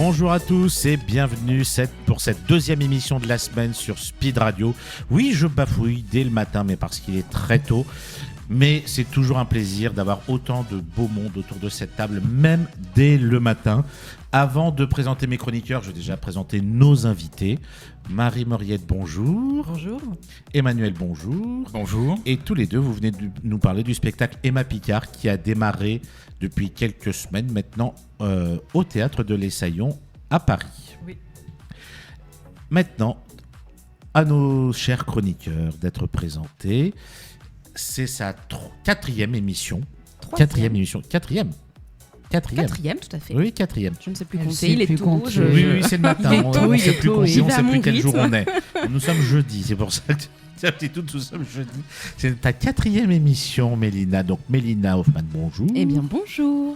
Bonjour à tous et bienvenue pour cette deuxième émission de la semaine sur Speed Radio. Oui, je bafouille dès le matin, mais parce qu'il est très tôt. Mais c'est toujours un plaisir d'avoir autant de beau monde autour de cette table, même dès le matin. Avant de présenter mes chroniqueurs, je vais déjà présenter nos invités. Marie Moriette, bonjour. Bonjour. Emmanuel, bonjour. Bonjour. Et tous les deux, vous venez de nous parler du spectacle Emma Picard qui a démarré depuis quelques semaines maintenant au Théâtre de l'Essaillon à Paris. Oui. Maintenant, à nos chers chroniqueurs d'être présentés. C'est sa quatrième émission. Quatrième, tout à fait. Oui, quatrième. Je ne sais plus Elle compter, sait il est plus tôt. compter. Oui, c'est le matin. On ne sait plus compter, on ne sait plus quel jour on est. Nous sommes jeudi, c'est pour ça que nous sommes jeudi. C'est ta quatrième émission, Mélina. Donc, Mélina Hoffman, bonjour. Eh bien, bonjour.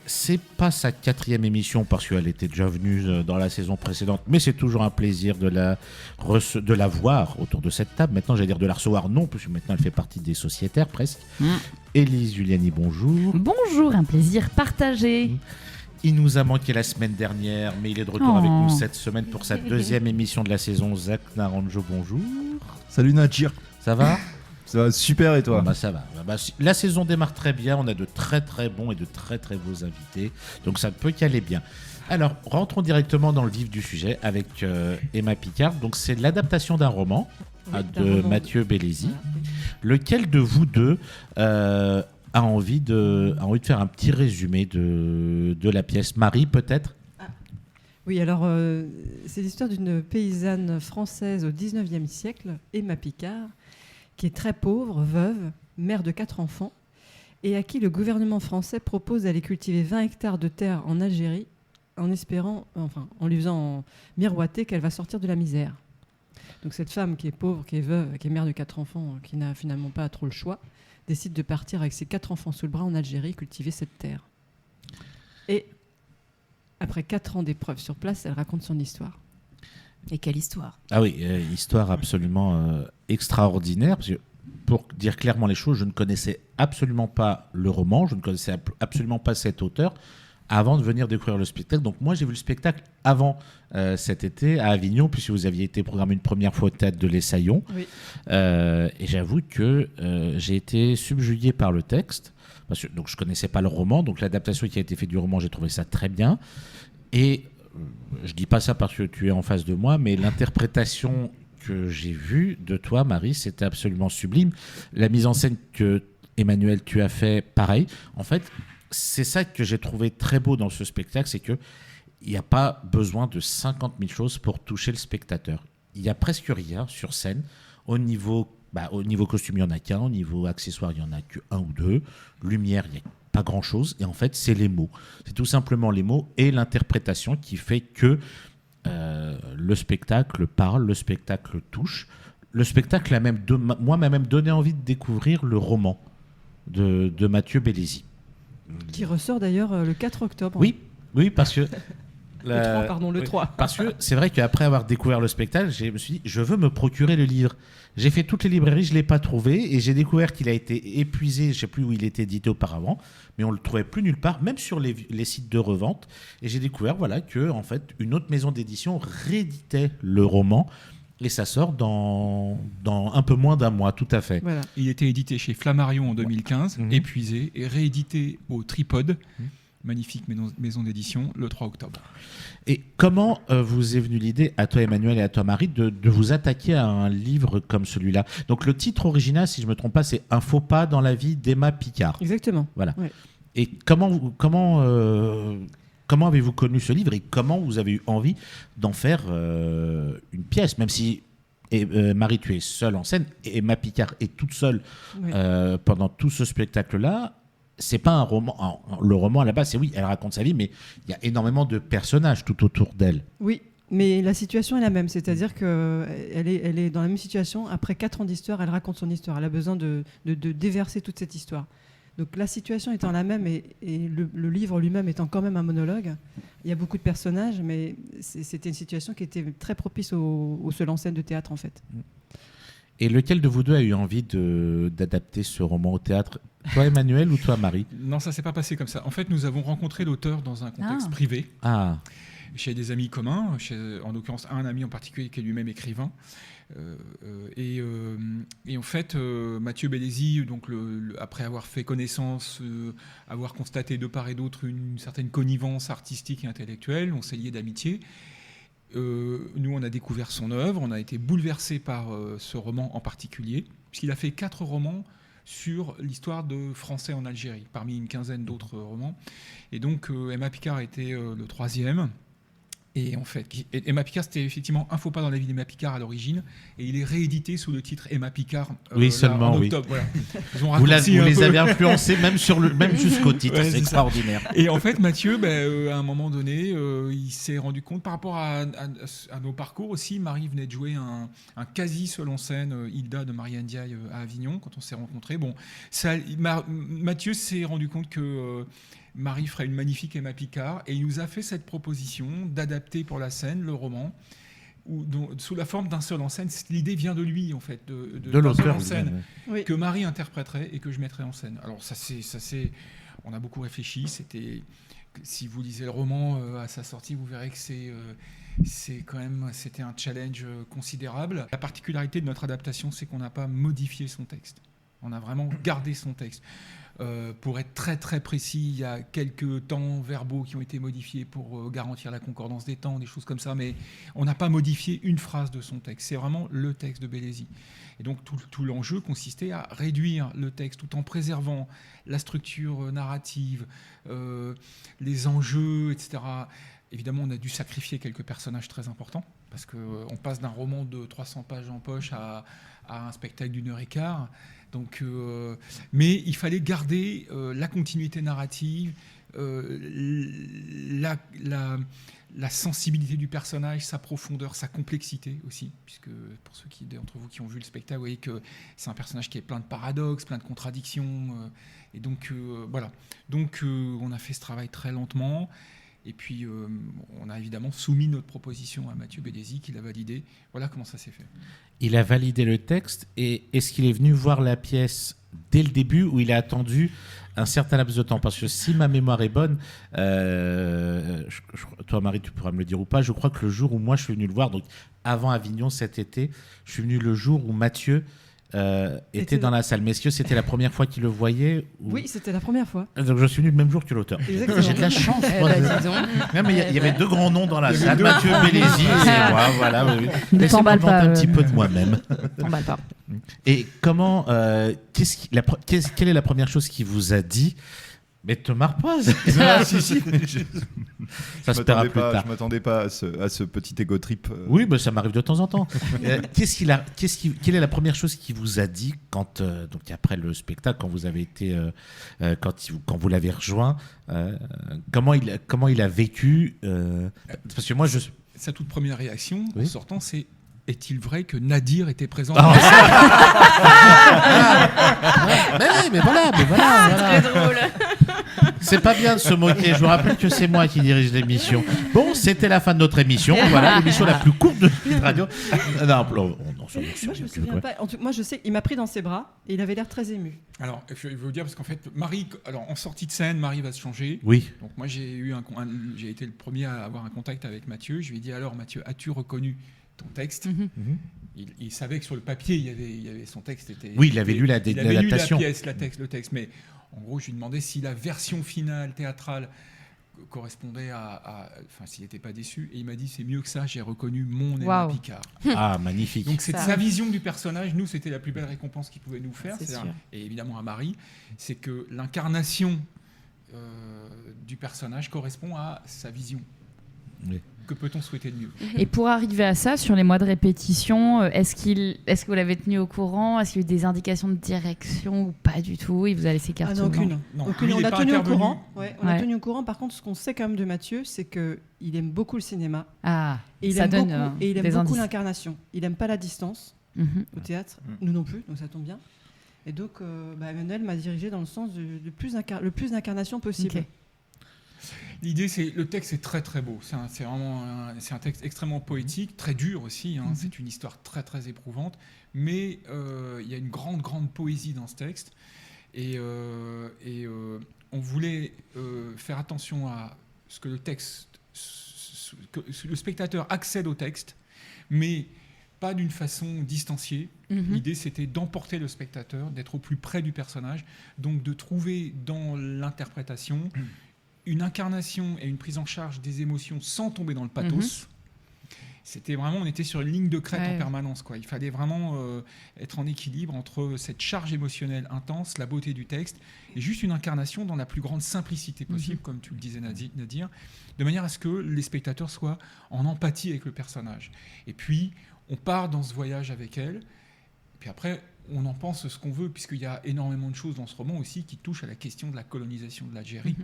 C'est pas sa quatrième émission parce qu'elle était déjà venue dans la saison précédente, mais c'est toujours un plaisir de la voir autour de cette table. Maintenant, j'allais dire de la recevoir, non, parce que maintenant elle fait partie des sociétaires presque. Élise Giuliani, bonjour. Bonjour, un plaisir partagé. Il nous a manqué la semaine dernière, mais il est de retour avec nous cette semaine pour sa deuxième émission de la saison. Zach Naranjo, bonjour. Salut Nadir. Ça va ? Ça va super et toi ? Ça va. La saison démarre très bien. On a de très très bons et de très très beaux invités. Donc ça ne peut qu'aller bien. Alors, rentrons directement dans le vif du sujet avec Emma Picard. Donc c'est l'adaptation d'un roman de Mathieu Bellesi. Lequel de vous deux a envie de faire un petit résumé de la pièce ? Marie, peut-être ? Oui, alors c'est l'histoire d'une paysanne française au 19e siècle, Emma Picard, qui est très pauvre, veuve, mère de 4 enfants, et à qui le gouvernement français propose d'aller cultiver 20 hectares de terre en Algérie, en lui faisant miroiter qu'elle va sortir de la misère. Donc cette femme qui est pauvre, qui est veuve, qui est mère de 4 enfants, qui n'a finalement pas trop le choix, décide de partir avec ses 4 enfants sous le bras en Algérie cultiver cette terre. Et après 4 ans d'épreuves sur place, elle raconte son histoire. Et quelle histoire ? Ah oui, histoire absolument extraordinaire. Parce que pour dire clairement les choses, je ne connaissais absolument pas le roman, je ne connaissais absolument pas cet auteur avant de venir découvrir le spectacle. Donc moi, j'ai vu le spectacle avant cet été à Avignon, puisque vous aviez été programmé une première fois au Théâtre de l'Essaillon. Oui. Et j'avoue que j'ai été subjugué par le texte. Donc je ne connaissais pas le roman, donc l'adaptation qui a été faite du roman, j'ai trouvé ça très bien. Et je ne dis pas ça parce que tu es en face de moi, mais l'interprétation que j'ai vue de toi, Marie, c'était absolument sublime. La mise en scène que, Emmanuel, tu as fait, pareil. En fait, c'est ça que j'ai trouvé très beau dans ce spectacle, c'est qu'il n'y a pas besoin de 50 000 choses pour toucher le spectateur. Il n'y a presque rien sur scène. Au niveau costume, il n'y en a qu'un. Au niveau accessoire, il n'y en a qu'un ou deux. Lumière, il n'y a pas grand-chose. Et en fait, c'est les mots. C'est tout simplement les mots et l'interprétation qui fait que le spectacle parle, le spectacle touche. Le spectacle m'a même donné envie de découvrir le roman de Mathieu Bellesi. Qui ressort d'ailleurs le 4 octobre. Oui, parce que... le 3. Parce que c'est vrai qu'après avoir découvert le spectacle, je me suis dit, je veux me procurer le livre. J'ai fait toutes les librairies, je ne l'ai pas trouvé, et j'ai découvert qu'il a été épuisé, je ne sais plus où il était édité auparavant, mais on ne le trouvait plus nulle part, même sur les sites de revente. Et j'ai découvert que en fait, une autre maison d'édition rééditait le roman, et ça sort dans un peu moins d'un mois, tout à fait. Voilà. Il était édité chez Flammarion en 2015, épuisé, et réédité au Tripode, magnifique maison d'édition, le 3 octobre. Et comment vous est venue l'idée, à toi Emmanuel et à toi Marie, de vous attaquer à un livre comme celui-là ? Donc le titre original, si je ne me trompe pas, c'est « Un faux pas dans la vie d'Emma Picard ». Exactement. Voilà. Ouais. Et comment avez-vous connu ce livre et comment vous avez eu envie d'en faire une pièce, même si Marie, tu es seule en scène et Emma Picard est toute seule pendant tout ce spectacle-là. C'est pas un roman. Le roman à la base, elle raconte sa vie, mais il y a énormément de personnages tout autour d'elle. Oui, mais la situation est la même, c'est-à-dire qu'elle est dans la même situation. Après 4 ans d'histoire, elle raconte son histoire. Elle a besoin de déverser toute cette histoire. Donc la situation étant la même et le livre lui-même étant quand même un monologue, il y a beaucoup de personnages, mais c'était une situation qui était très propice au seul en scène de théâtre en fait. Et lequel de vous deux a eu envie d'adapter ce roman au théâtre ? Toi, Emmanuel, ou toi, Marie ? Non, ça s'est pas passé comme ça. En fait, nous avons rencontré l'auteur dans un contexte privé, chez des amis communs, en l'occurrence un ami en particulier qui est lui-même écrivain. Et en fait, Mathieu Bellesi, donc après avoir fait connaissance, avoir constaté de part et d'autre une certaine connivence artistique et intellectuelle, on s'est liés d'amitié. Nous, on a découvert son œuvre, on a été bouleversés par ce roman en particulier, puisqu'il a fait 4 romans sur l'histoire de Français en Algérie, parmi une quinzaine d'autres romans. Et donc, Emma Picard était le 3e. Et en fait, Emma Picard, c'était effectivement un faux pas dans la vie d'Emma Picard à l'origine, et il est réédité sous le titre Emma Picard seulement, en octobre. Oui. Voilà. Vous les avez influencés même jusqu'au titre, c'est extraordinaire. Et en fait, Mathieu, à un moment donné, il s'est rendu compte par rapport à nos parcours aussi. Marie venait de jouer un quasi seul en scène, Hilda de Marie Ndiaye à Avignon, quand on s'est rencontrés. Bon, Mathieu s'est rendu compte que Marie ferait une magnifique Emma Picard, et il nous a fait cette proposition d'adapter pour la scène le roman sous la forme d'un seul en scène. L'idée vient de lui, en fait, de l'auteur en scène, que Marie interpréterait et que je mettrais en scène. Alors on a beaucoup réfléchi. Si vous lisez le roman à sa sortie, vous verrez que c'était un challenge considérable. La particularité de notre adaptation, c'est qu'on n'a pas modifié son texte. On a vraiment gardé son texte. Pour être très très précis, il y a quelques temps verbaux qui ont été modifiés pour garantir la concordance des temps, des choses comme ça, mais on n'a pas modifié une phrase de son texte. C'est vraiment le texte de Bellesi. Et donc tout l'enjeu consistait à réduire le texte tout en préservant la structure narrative, les enjeux, etc. Évidemment, on a dû sacrifier quelques personnages très importants, parce qu'on passe d'un roman de 300 pages en poche à un spectacle d'1h15. Donc, mais il fallait garder la continuité narrative, la sensibilité du personnage, sa profondeur, sa complexité aussi, puisque pour ceux d'entre vous qui ont vu le spectacle, vous voyez que c'est un personnage qui est plein de paradoxes, plein de contradictions. Et donc, voilà. Donc, on a fait ce travail très lentement. Et puis, on a évidemment soumis notre proposition à Mathieu Bellesi, qui l'a validé. Voilà comment ça s'est fait. Il a validé le texte, et est-ce qu'il est venu voir la pièce dès le début, ou il a attendu un certain laps de temps ? Parce que si ma mémoire est bonne, toi Marie, tu pourras me le dire ou pas, je crois que le jour où moi je suis venu le voir, donc avant Avignon cet été, je suis venu le jour où Mathieu était dans la salle. Mais est-ce que c'était la première fois qu'il le voyait ou... Oui, c'était la première fois. Donc je suis venu le même jour que l'auteur. Exactement. J'ai de la chance. Non, mais il y avait 2 grands noms dans la salle, Mathieu Bellesi et moi. Voilà, oui. Laissez-moi m'inventer un petit peu de moi-même. T'emballe pas. Et comment quelle est la première chose qu'il vous a dit ? Mais te marre pas. Ça se paiera plus tard. Je m'attendais pas à ce petit ego trip. Oui, mais ça m'arrive de temps en temps. Quelle est la première chose qu'il vous a dit donc après le spectacle, quand vous avez été, quand vous l'avez rejoint, comment il a vécu parce que moi sa toute première réaction en Oui. sortant, c'est: est-il vrai que Nadir était présent mais voilà. Très drôle. C'est pas bien de se moquer. Je vous rappelle que c'est moi qui dirige l'émission. Bon, c'était la fin de notre émission. Voilà, l'émission la plus courte de Speed Radio. Non, Moi, je me souviens pas. Moi, je sais, il m'a pris dans ses bras et il avait l'air très ému. Alors, je vais vous dire, parce qu'en fait, Marie, en sortie de scène, Marie va se changer. Oui. Donc moi, j'ai été le premier à avoir un contact avec Mathieu. Je lui ai dit: alors Mathieu, as-tu reconnu ton texte? Il savait que sur le papier, il y avait son texte. Oui, il avait lu l'adaptation. Le texte. Mais en gros, je lui demandais si la version finale théâtrale correspondait enfin, s'il n'était pas déçu. Et il m'a dit: c'est mieux que ça, j'ai reconnu mon Emma Picard. Ah, magnifique. Donc c'est sa vision du personnage. Nous, c'était la plus belle récompense qu'il pouvait nous faire. C'est sûr. Et évidemment à Marie, c'est que l'incarnation du personnage correspond à sa vision. Oui. Que peut-on souhaiter de mieux? Et pour arriver à ça, sur les mois de répétition, est-ce que vous l'avez tenu au courant? Est-ce qu'il y a eu des indications de direction ou pas du tout? Il vous a laissé carte non, aucune. Non, Aucune. lui, On il est a pas tenu au intervenu. courant. On a tenu au courant. Par contre, ce qu'on sait quand même de Mathieu, c'est qu'il aime beaucoup le cinéma. Ah, Et il ça aime donne beaucoup, et il aime des beaucoup indices. l'incarnation. Il aime pas la distance au théâtre. Nous non plus, donc ça tombe bien. Et donc, Emmanuel m'a dirigé dans le sens le plus d'incarnation possible. Ok. L'idée, le texte est très très beau. C'est un texte extrêmement poétique, très dur aussi. C'est une histoire très très éprouvante, mais il y a une grande poésie dans ce texte. Et on voulait faire attention à ce que le texte, que le spectateur accède au texte, mais pas d'une façon distanciée. L'idée, c'était d'emporter le spectateur, d'être au plus près du personnage, donc de trouver dans l'interprétation une incarnation et une prise en charge des émotions sans tomber dans le pathos. C'était vraiment, on était sur une ligne de crête en permanence, quoi. Il fallait vraiment être en équilibre entre cette charge émotionnelle intense, la beauté du texte, et juste une incarnation dans la plus grande simplicité possible, comme tu le disais Nadir, de manière à ce que les spectateurs soient en empathie avec le personnage. Et puis, on part dans ce voyage avec elle, et puis après, on en pense ce qu'on veut, puisqu'il y a énormément de choses dans ce roman aussi qui touchent à la question de la colonisation de l'Algérie,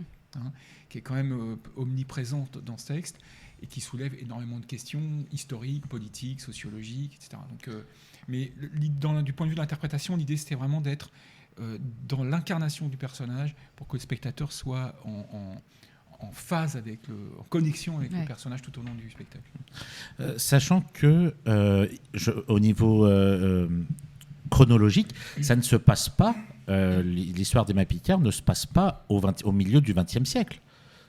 qui est quand même omniprésente dans ce texte, et qui soulève énormément de questions historiques, politiques, sociologiques, etc. Donc, mais du point de vue de l'interprétation, l'idée, c'était vraiment d'être dans l'incarnation du personnage pour que le spectateur soit en phase en connexion avec le personnage tout au long du spectacle. Sachant que au niveau chronologique, ça ne se passe pas, l'histoire d'Emma Picard ne se passe pas au milieu du XXe siècle.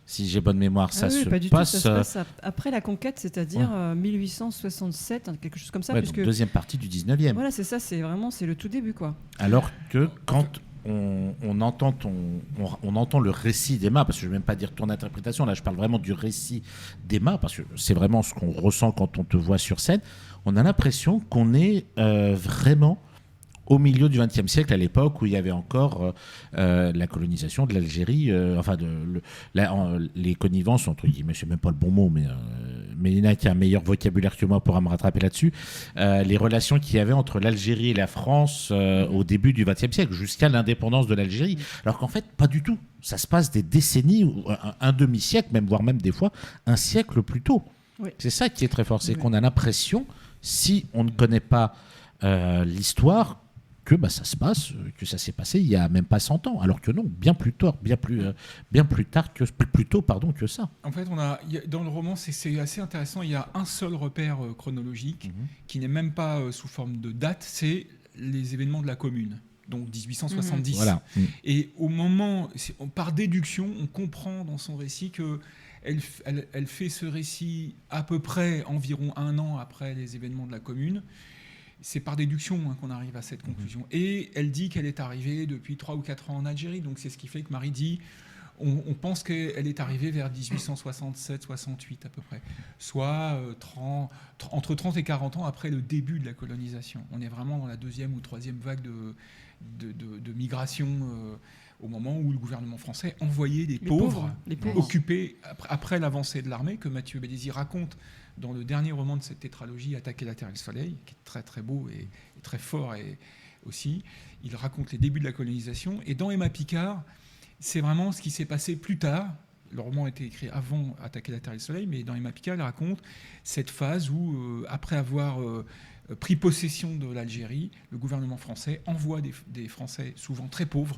Si j'ai bonne mémoire, ça se passe après la conquête, c'est-à-dire 1867, quelque chose comme ça. Donc deuxième partie du 19e. Voilà, c'est ça, c'est le tout début, quoi. Alors que quand on entend le récit d'Emma, parce que je ne vais même pas dire ton interprétation, là je parle vraiment du récit d'Emma, parce que c'est vraiment ce qu'on ressent quand on te voit sur scène, on a l'impression qu'on est vraiment au milieu du XXe siècle, à l'époque où il y avait encore la colonisation de l'Algérie, les connivences, entre guillemets, c'est même pas le bon mot, mais Mélina qui a un meilleur vocabulaire que moi pourra me rattraper là-dessus, les relations qu'il y avait entre l'Algérie et la France au début du XXe siècle, jusqu'à l'indépendance de l'Algérie. Alors qu'en fait, pas du tout. Ça se passe des décennies, un demi-siècle, voire même des fois, un siècle plus tôt. Oui. C'est ça qui est très fort, c'est qu'on a l'impression, si on ne connaît pas l'histoire, que ça se passe, que ça s'est passé il y a même pas 100 ans, alors que non, bien plus tôt que ça. En fait, dans le roman, c'est assez intéressant. Il y a un seul repère chronologique qui n'est même pas sous forme de date, c'est les événements de la Commune, donc 1870. Voilà. Et au moment, par déduction, on comprend dans son récit que elle fait ce récit à peu près environ 1 an après les événements de la Commune. C'est par déduction qu'on arrive à cette conclusion. Et elle dit qu'elle est arrivée depuis 3 ou 4 ans en Algérie. Donc c'est ce qui fait que Marie dit, on pense qu'elle est arrivée vers 1867-68 à peu près. Soit entre 30 et 40 ans après le début de la colonisation. On est vraiment dans la 2e ou 3e vague de migration au moment où le gouvernement français envoyait les pauvres occupés après l'avancée de l'armée, que Mathieu Bédézy raconte dans le dernier roman de cette tétralogie, Attaquer la Terre et le Soleil, qui est très très beau et très fort, et aussi, il raconte les débuts de la colonisation. Et dans Emma Picard, c'est vraiment ce qui s'est passé plus tard. Le roman a été écrit avant Attaquer la Terre et le Soleil, mais dans Emma Picard, il raconte cette phase où, après avoir pris possession de l'Algérie, le gouvernement français envoie des Français souvent très pauvres,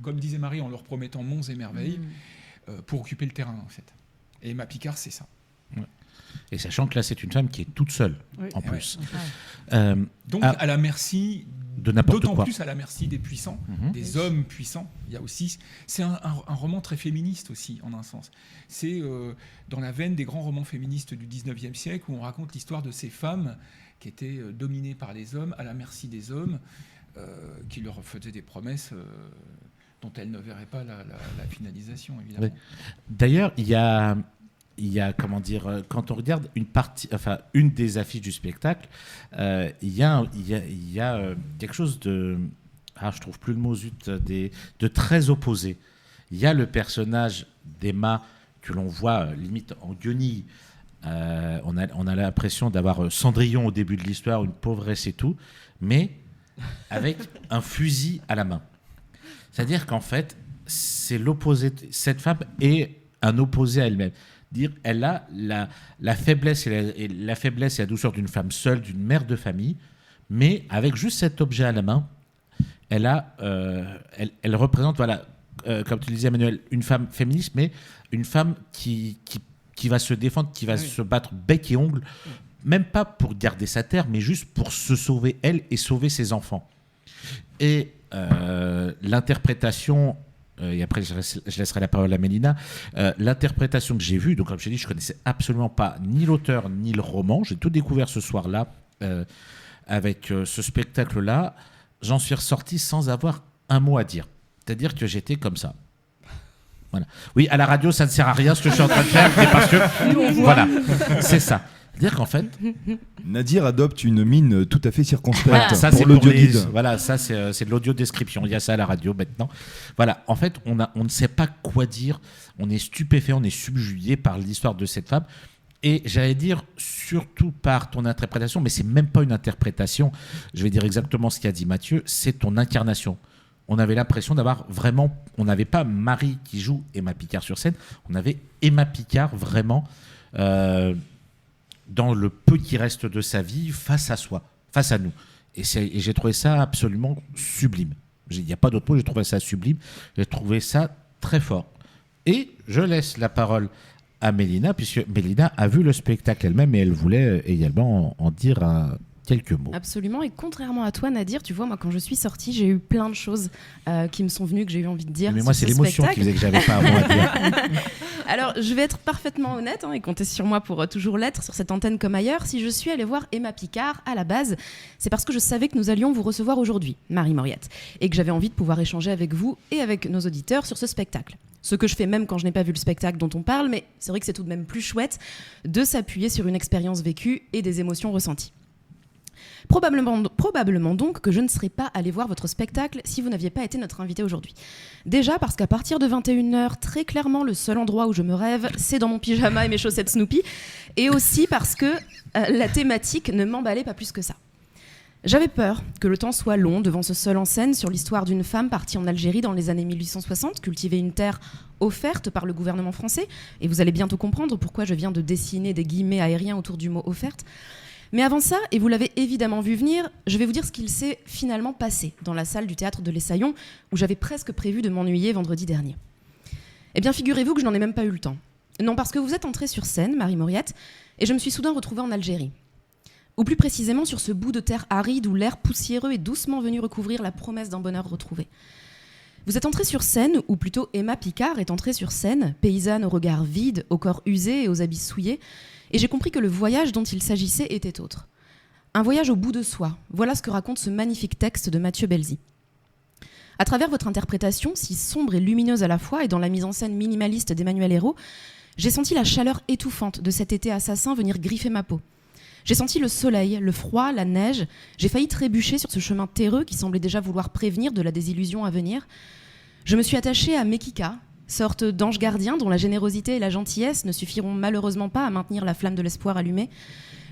comme disait Marie, en leur promettant monts et merveilles, pour occuper le terrain, en fait. Et Emma Picard, c'est ça. Ouais. Et sachant que là, c'est une femme qui est toute seule, en plus. Donc, à la merci de n'importe quoi. D'autant plus à la merci des puissants, des hommes puissants. Il y a aussi, c'est un roman très féministe aussi, en un sens. C'est dans la veine des grands romans féministes du 19e siècle, où on raconte l'histoire de ces femmes qui étaient dominées par les hommes, à la merci des hommes, qui leur faisaient des promesses dont elles ne verraient pas la finalisation, évidemment. Oui. D'ailleurs, il y a quand on regarde une des affiches du spectacle, il y a quelque chose de, je trouve plus le mot de très opposé. Il y a le personnage d'Emma que l'on voit limite en guenille. On a l'impression d'avoir Cendrillon au début de l'histoire, une pauvresse et tout, mais avec un fusil à la main. C'est-à-dire qu'en fait, c'est l'opposé. Cette femme est un opposé à elle-même. Elle a la faiblesse et la douceur d'une femme seule, d'une mère de famille, mais avec juste cet objet à la main, elle représente comme tu le disais Emmanuel, une femme féministe, mais une femme qui va se défendre, qui va se battre bec et ongle, même pas pour garder sa terre, mais juste pour se sauver elle et sauver ses enfants. Et l'interprétation, et après je laisserai la parole à Mélina, l'interprétation que j'ai vue, donc comme je l'ai dit, je connaissais absolument pas ni l'auteur ni le roman, j'ai tout découvert ce soir-là avec ce spectacle-là, j'en suis ressorti sans avoir un mot à dire. C'est-à-dire que j'étais comme ça. Voilà. Oui, à la radio, ça ne sert à rien ce que je suis en train de faire, mais parce que... Voilà, c'est ça. C'est-à-dire qu'en fait... Nadir adopte une mine tout à fait circonspecte voilà, ça, pour l'audio-guide. Voilà, ça, c'est de l'audio-description. Il y a ça à la radio maintenant. Voilà, en fait, on ne sait pas quoi dire. On est stupéfait, on est subjugué par l'histoire de cette femme. Et j'allais dire, surtout par ton interprétation, mais c'est même pas une interprétation. Je vais dire exactement ce qu'a dit Mathieu, c'est ton incarnation. On avait l'impression d'avoir vraiment... On n'avait pas Marie qui joue Emma Picard sur scène, on avait Emma Picard vraiment dans le peu qui reste de sa vie face à soi, face à nous. Et j'ai trouvé ça absolument sublime. Il n'y a pas d'autre mot, j'ai trouvé ça sublime, j'ai trouvé ça très fort. Et je laisse la parole à Mélina, puisque Mélina a vu le spectacle elle-même et elle voulait également en dire quelques mots. Absolument, et contrairement à toi Nadir, tu vois, moi quand je suis sortie, j'ai eu plein de choses qui me sont venues, que j'ai eu envie de dire. Mais moi c'est l'émotion qui faisait que j'avais pas un mot à dire. Alors je vais être parfaitement honnête, et comptez sur moi pour toujours l'être sur cette antenne comme ailleurs. Si je suis allée voir Emma Picard à la base, c'est parce que je savais que nous allions vous recevoir aujourd'hui, Marie Mauriette, et que j'avais envie de pouvoir échanger avec vous et avec nos auditeurs sur ce spectacle. Ce que je fais même quand je n'ai pas vu le spectacle dont on parle, mais c'est vrai que c'est tout de même plus chouette de s'appuyer sur une expérience vécue et des émotions ressenties. Probablement donc que je ne serais pas allée voir votre spectacle si vous n'aviez pas été notre invité aujourd'hui. Déjà parce qu'à partir de 21h, très clairement, le seul endroit où je me rêve, c'est dans mon pyjama et mes chaussettes Snoopy. Et aussi parce que la thématique ne m'emballait pas plus que ça. J'avais peur que le temps soit long devant ce seul en scène sur l'histoire d'une femme partie en Algérie dans les années 1860, cultiver une terre offerte par le gouvernement français. Et vous allez bientôt comprendre pourquoi je viens de dessiner des guillemets aériens autour du mot « offerte ». Mais avant ça, et vous l'avez évidemment vu venir, je vais vous dire ce qu'il s'est finalement passé dans la salle du théâtre de l'Essaillon, où j'avais presque prévu de m'ennuyer vendredi dernier. Eh bien, figurez-vous que je n'en ai même pas eu le temps. Non, parce que vous êtes entrée sur scène, Marie Mauriette, et je me suis soudain retrouvée en Algérie. Ou plus précisément sur ce bout de terre aride où l'air poussiéreux est doucement venu recouvrir la promesse d'un bonheur retrouvé. Vous êtes entrée sur scène, ou plutôt Emma Picard est entrée sur scène, paysanne au regard vide, au corps usé et aux habits souillés, et j'ai compris que le voyage dont il s'agissait était autre. Un voyage au bout de soi, voilà ce que raconte ce magnifique texte de Mathieu Belzi. À travers votre interprétation, si sombre et lumineuse à la fois, et dans la mise en scène minimaliste d'Emmanuel Hérault, j'ai senti la chaleur étouffante de cet été assassin venir griffer ma peau. J'ai senti le soleil, le froid, la neige, j'ai failli trébucher sur ce chemin terreux qui semblait déjà vouloir prévenir de la désillusion à venir. Je me suis attachée à Mekika, sorte d'ange gardien dont la générosité et la gentillesse ne suffiront malheureusement pas à maintenir la flamme de l'espoir allumée.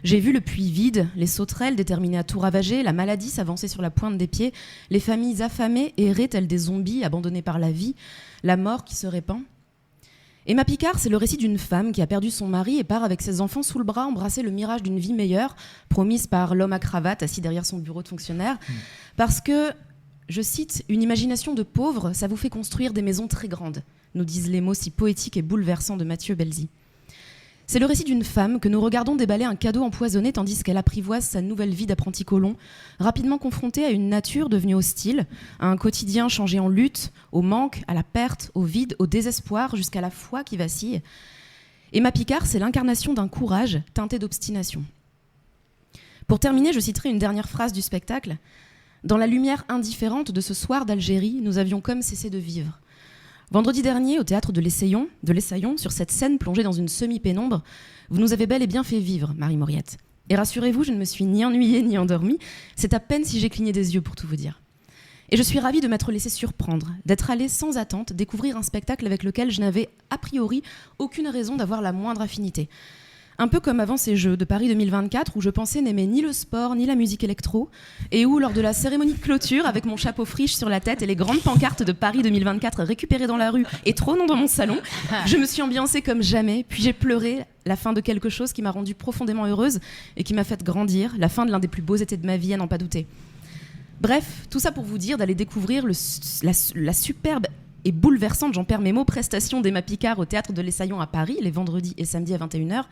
J'ai vu le puits vide, les sauterelles déterminées à tout ravager, la maladie s'avancer sur la pointe des pieds, les familles affamées errer telles des zombies abandonnés par la vie, la mort qui se répand. Emma Picard, c'est le récit d'une femme qui a perdu son mari et part avec ses enfants sous le bras embrasser le mirage d'une vie meilleure, promise par l'homme à cravate assis derrière son bureau de fonctionnaire, parce que, je cite, « Une imagination de pauvre, ça vous fait construire des maisons très grandes », nous disent les mots si poétiques et bouleversants de Mathieu Belzi. C'est le récit d'une femme que nous regardons déballer un cadeau empoisonné tandis qu'elle apprivoise sa nouvelle vie d'apprenti colon, rapidement confrontée à une nature devenue hostile, à un quotidien changé en lutte, au manque, à la perte, au vide, au désespoir, jusqu'à la foi qui vacille. Emma Picard, c'est l'incarnation d'un courage teinté d'obstination. Pour terminer, je citerai une dernière phrase du spectacle. « Dans la lumière indifférente de ce soir d'Algérie, nous avions comme cessé de vivre. » Vendredi dernier, au théâtre de l'Essaillon, sur cette scène plongée dans une semi-pénombre, vous nous avez bel et bien fait vivre, Marie Mauriette. Et rassurez-vous, je ne me suis ni ennuyée ni endormie. C'est à peine si j'ai cligné des yeux pour tout vous dire. Et je suis ravie de m'être laissée surprendre, d'être allée sans attente découvrir un spectacle avec lequel je n'avais a priori aucune raison d'avoir la moindre affinité. Un peu comme avant ces Jeux de Paris 2024 où je pensais n'aimer ni le sport ni la musique électro et où, lors de la cérémonie de clôture, avec mon chapeau friche sur la tête et les grandes pancartes de Paris 2024 récupérées dans la rue et trônant dans mon salon, je me suis ambiancée comme jamais, puis j'ai pleuré la fin de quelque chose qui m'a rendue profondément heureuse et qui m'a fait grandir, la fin de l'un des plus beaux étés de ma vie, à n'en pas douter. Bref, tout ça pour vous dire d'aller découvrir la superbe et bouleversante, j'en perds mes mots, prestation d'Emma Picard au Théâtre de l'Essaillon à Paris, les vendredis et samedis à 21h.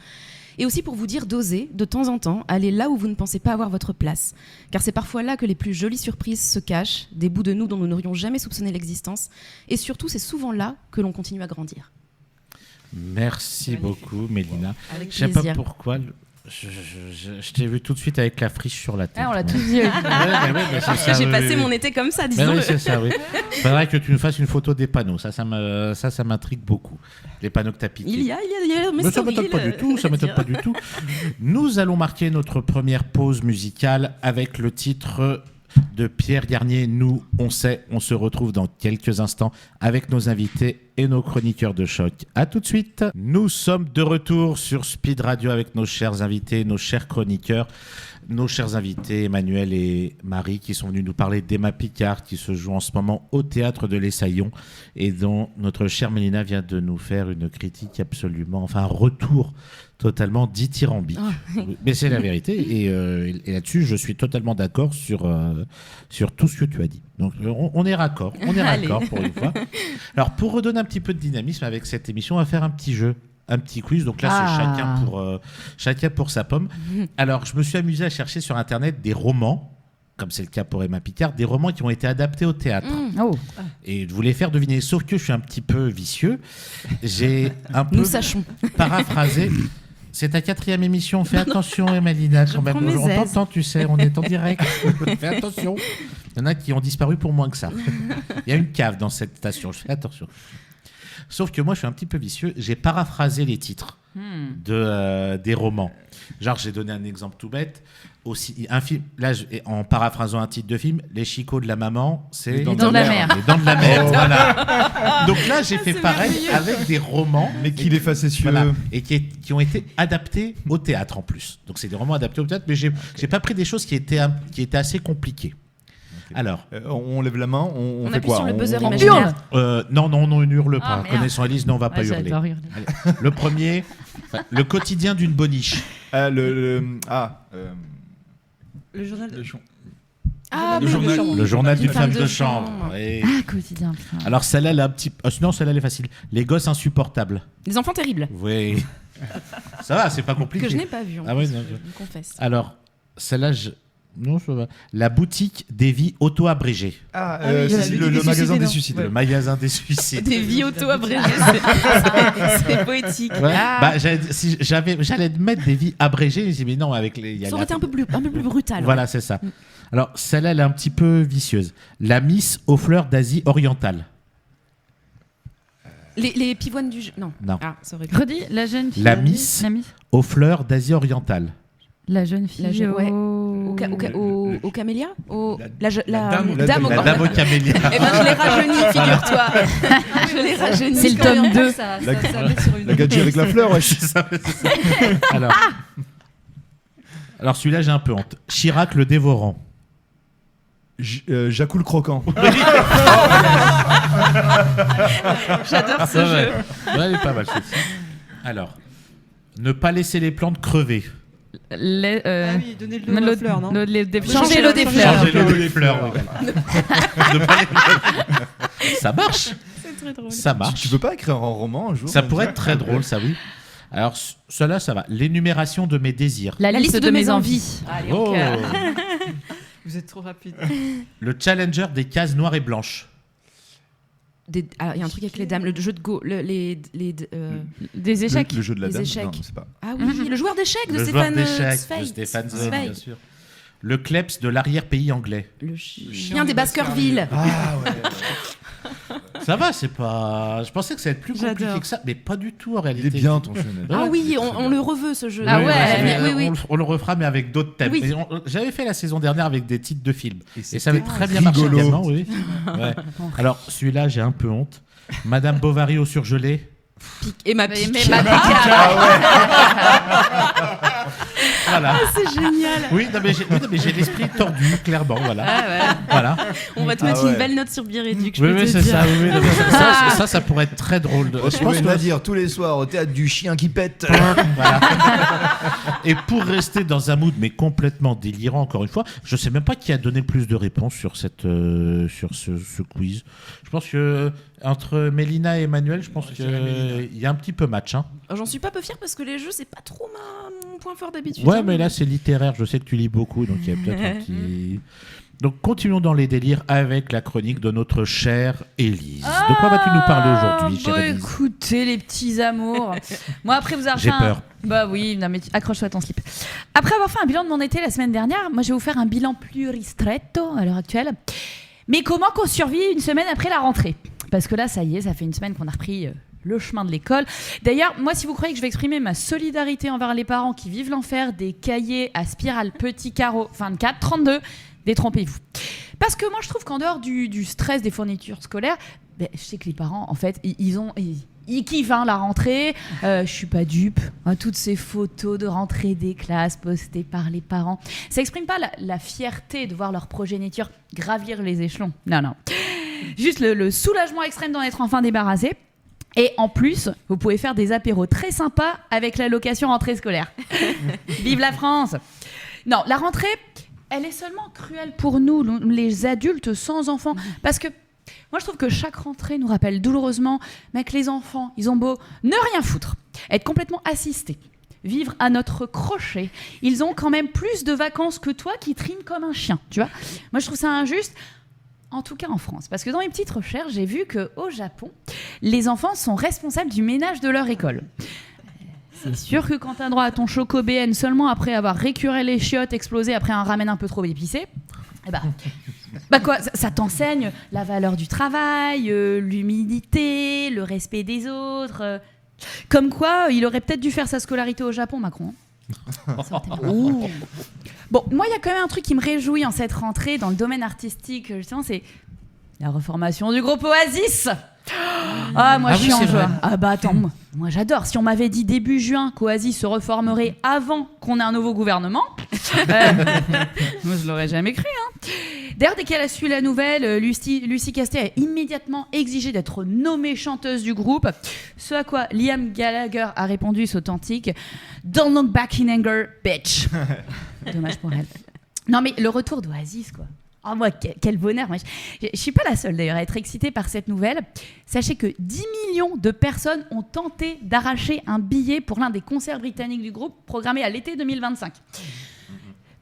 Et aussi pour vous dire d'oser, de temps en temps, aller là où vous ne pensez pas avoir votre place. Car c'est parfois là que les plus jolies surprises se cachent, des bouts de nous dont nous n'aurions jamais soupçonné l'existence. Et surtout, c'est souvent là que l'on continue à grandir. Merci beaucoup, Mélina. Avec Je sais pas plaisir. pourquoi. Je t'ai vu tout de suite avec la friche sur la tête. Ah, on l'a tous dit. J'ai passé mon été comme ça, disons-le. Oui, c'est ça, oui. Faudrait que tu nous fasses une photo des panneaux. Ça m'intrigue beaucoup. Les panneaux que tu as piqués. Il y a mes Mais ça stories, m'étonne pas du tout. Ça m'étonne pas du tout. Nous allons marquer notre première pause musicale avec le titre de Pierre Garnier. Nous, on sait. On se retrouve dans quelques instants avec nos invités et nos chroniqueurs de choc. À tout de suite. Nous sommes de retour sur Speed Radio avec nos chers invités, nos chers chroniqueurs. Nos chers invités, Emmanuel et Marie, qui sont venus nous parler d'Emma Picard, qui se joue en ce moment au Théâtre de l'Essaillon, et dont notre chère Mélina vient de nous faire une critique absolument, enfin un retour totalement dithyrambique. Oh. Mais c'est la vérité, et là-dessus, je suis totalement d'accord sur tout ce que tu as dit. Donc on est raccord, pour une fois. Alors pour redonner un petit peu de dynamisme avec cette émission, on va faire un petit jeu. Un petit quiz, donc là c'est chacun pour sa pomme. Alors je me suis amusé à chercher sur internet des romans, comme c'est le cas pour Emma Picard, des romans qui ont été adaptés au théâtre. Et je voulais faire deviner, sauf que je suis un petit peu vicieux. J'ai un peu paraphrasé. C'est ta 4e émission, fais attention Emalina, quand même. On t'entend, tu sais, on est en direct. Fais attention. Il y en a qui ont disparu pour moins que ça. Il y a une cave dans cette station, je fais attention. Sauf que moi, je suis un petit peu vicieux. J'ai paraphrasé les titres des romans. Genre, j'ai donné un exemple tout bête. Aussi, un film, là, en paraphrasant un titre de film, Les chicots de la maman, c'est Les dents de la mer. Les dents de la mer, voilà. Donc là, j'ai fait pareil avec des romans. Mais qu'il est facétieux. Voilà, et qui ont été adaptés au théâtre en plus. Donc, c'est des romans adaptés au théâtre, mais j'ai pas pris des choses qui étaient assez compliquées. Alors, on lève la main, on fait appuie quoi sur le buzzer on imaginaire. non, on ne hurle pas. Merde. Connaissant Élise, non, on va pas hurler. Allez, le premier, le quotidien d'une boniche. Le journal. Le journal d'une femme de chambre. Oui. Quotidien. Putain. Alors celle-là, elle est un petit. Non, celle-là, elle est facile. Les gosses insupportables. Les enfants terribles. Oui. Ça va, c'est pas compliqué. Que je n'ai pas vu. Ah oui, non, je me confesse. Alors celle-là, non, ça va. La boutique des vies auto-abrégées. Le magasin des suicides. Le magasin des suicides. Des vies auto-abrégées, c'est poétique. Ouais. J'allais mettre des vies abrégées, j'ai dit mais non, avec les. Ça aurait été un peu plus brutal. Voilà, c'est ça. Alors celle-là, elle est un petit peu vicieuse. La Miss aux fleurs d'Asie orientale. Les pivoines du jeu. Non. Ah, ça aurait pu. Redis, la jeune fille. La Miss aux fleurs d'Asie orientale. La jeune fille au camélia, la dame au camélia. Eh ben je l'ai rajeuni, figure-toi. Je l'ai rajeuni. C'est le tome 2. La gadget avec la fleur, ouais. Alors celui-là, j'ai un peu honte. Chirac le dévorant. Jacou le croquant. J'adore ce jeu. Ouais, elle est pas mal celle-ci. Alors, ne pas laisser les plantes crever. Donner de l'eau aux fleurs, non Changer l'eau des fleurs. Changer l'eau des fleurs. Ça marche. C'est très drôle. Ça marche. Tu peux pas écrire un roman un jour? Ça pourrait être très drôle, ça oui. Alors, cela, ça va. L'énumération de mes désirs. La liste de mes envies. Allez, Oh. Vous êtes trop rapide. Le challenger des cases noires et blanches. Il y a un truc avec les dames, le jeu de Go, des échecs. Le jeu de la Les dame. échecs. Non, c'est pas. Ah oui, le joueur d'échecs de Le Stéphane joueur d'échecs Zweig. de Stéphane Zweig, Zweig. bien sûr. Le kleps de l'arrière-pays anglais. Le chien des Baskerville. Ah ouais. Ça va, c'est pas. Je pensais que ça allait être plus compliqué J'adore. que ça, mais pas du tout en réalité. Il est bien ton jeu. Ah oui, on le reveut ce jeu. Ah ouais, oui. On le refera, mais avec d'autres thèmes. Oui. Et j'avais fait la saison dernière avec des titres de films. Et ça c'était avait très bien marché rigolo. également, oui. Ouais. Alors, celui-là, j'ai un peu honte. Madame Bovary au surgelé. Et ma pique. Voilà. C'est génial. Oui, non, mais j'ai l'esprit tordu, clairement. Voilà. Voilà. On va te mettre une belle note sur Biréduc. Oui, c'est ça. Oui, non, mais ça pourrait être très drôle. Je pense qu'on dire tous les soirs au théâtre du chien qui pète. Voilà. Et pour rester dans un mood mais complètement délirant, encore une fois, je sais même pas qui a donné le plus de réponses sur ce quiz. Je pense que Entre Mélina et Emmanuel, je pense qu'il y a un petit peu match. Hein. J'en suis pas peu fière parce que les jeux, c'est pas trop mon point fort d'habitude. Ouais, mais là, c'est littéraire. Je sais que tu lis beaucoup, donc il y a peut-être un petit... Donc, continuons dans les délires avec la chronique de notre chère Élise. De quoi vas-tu nous parler aujourd'hui, chère Élise ? Écoutez, les petits amours. Moi, après vous avoir J'ai peur. Bah oui, non mais accroche-toi à ton slip. Après avoir fait un bilan de mon été la semaine dernière, moi, je vais vous faire un bilan plus ristretto à l'heure actuelle. Mais comment qu'on survit une semaine après la rentrée ? Parce que là, ça y est, ça fait une semaine qu'on a repris le chemin de l'école. D'ailleurs, moi, si vous croyez que je vais exprimer ma solidarité envers les parents qui vivent l'enfer des cahiers à spirale petits carreaux 24, 32, détrompez-vous. Parce que moi, je trouve qu'en dehors du stress des fournitures scolaires, je sais que les parents, en fait, ils kiffent la rentrée. Je suis pas dupe. Toutes ces photos de rentrée des classes postées par les parents, ça exprime pas la fierté de voir leur progéniture gravir les échelons. Non. Juste le soulagement extrême d'en être enfin débarrassé. Et en plus, vous pouvez faire des apéros très sympas avec l'allocation rentrée scolaire. Vive la France! Non, la rentrée, elle est seulement cruelle pour nous, les adultes sans enfants. Parce que moi, je trouve que chaque rentrée nous rappelle douloureusement que les enfants, ils ont beau ne rien foutre, être complètement assistés, vivre à notre crochet, ils ont quand même plus de vacances que toi qui trines comme un chien, tu vois. Moi, je trouve ça injuste. En tout cas en France, parce que dans mes petites recherches, j'ai vu qu'au Japon, les enfants sont responsables du ménage de leur école. C'est sûr que quand t'as droit à ton choco BN seulement après avoir récuré les chiottes explosées après un ramen un peu trop épicé, ça t'enseigne la valeur du travail, l'humilité, le respect des autres. Comme quoi, il aurait peut-être dû faire sa scolarité au Japon, Macron. Bon, moi, il y a quand même un truc qui me réjouit en cette rentrée dans le domaine artistique, justement, c'est la reformation du groupe Oasis. Moi, je suis en joie. Attends, moi, j'adore. Si on m'avait dit début juin qu'Oasis se reformerait avant qu'on ait un nouveau gouvernement, moi, je l'aurais jamais cru. D'ailleurs, dès qu'elle a su la nouvelle, Lucie Castet a immédiatement exigé d'être nommée chanteuse du groupe. Ce à quoi Liam Gallagher a répondu, c'est authentique. Don't look back in anger, bitch. Dommage pour elle. Non, mais le retour d'Oasis, quoi. Moi, quel bonheur. Moi, je suis pas la seule d'ailleurs à être excitée par cette nouvelle. Sachez que 10 millions de personnes ont tenté d'arracher un billet pour l'un des concerts britanniques du groupe programmé à l'été 2025.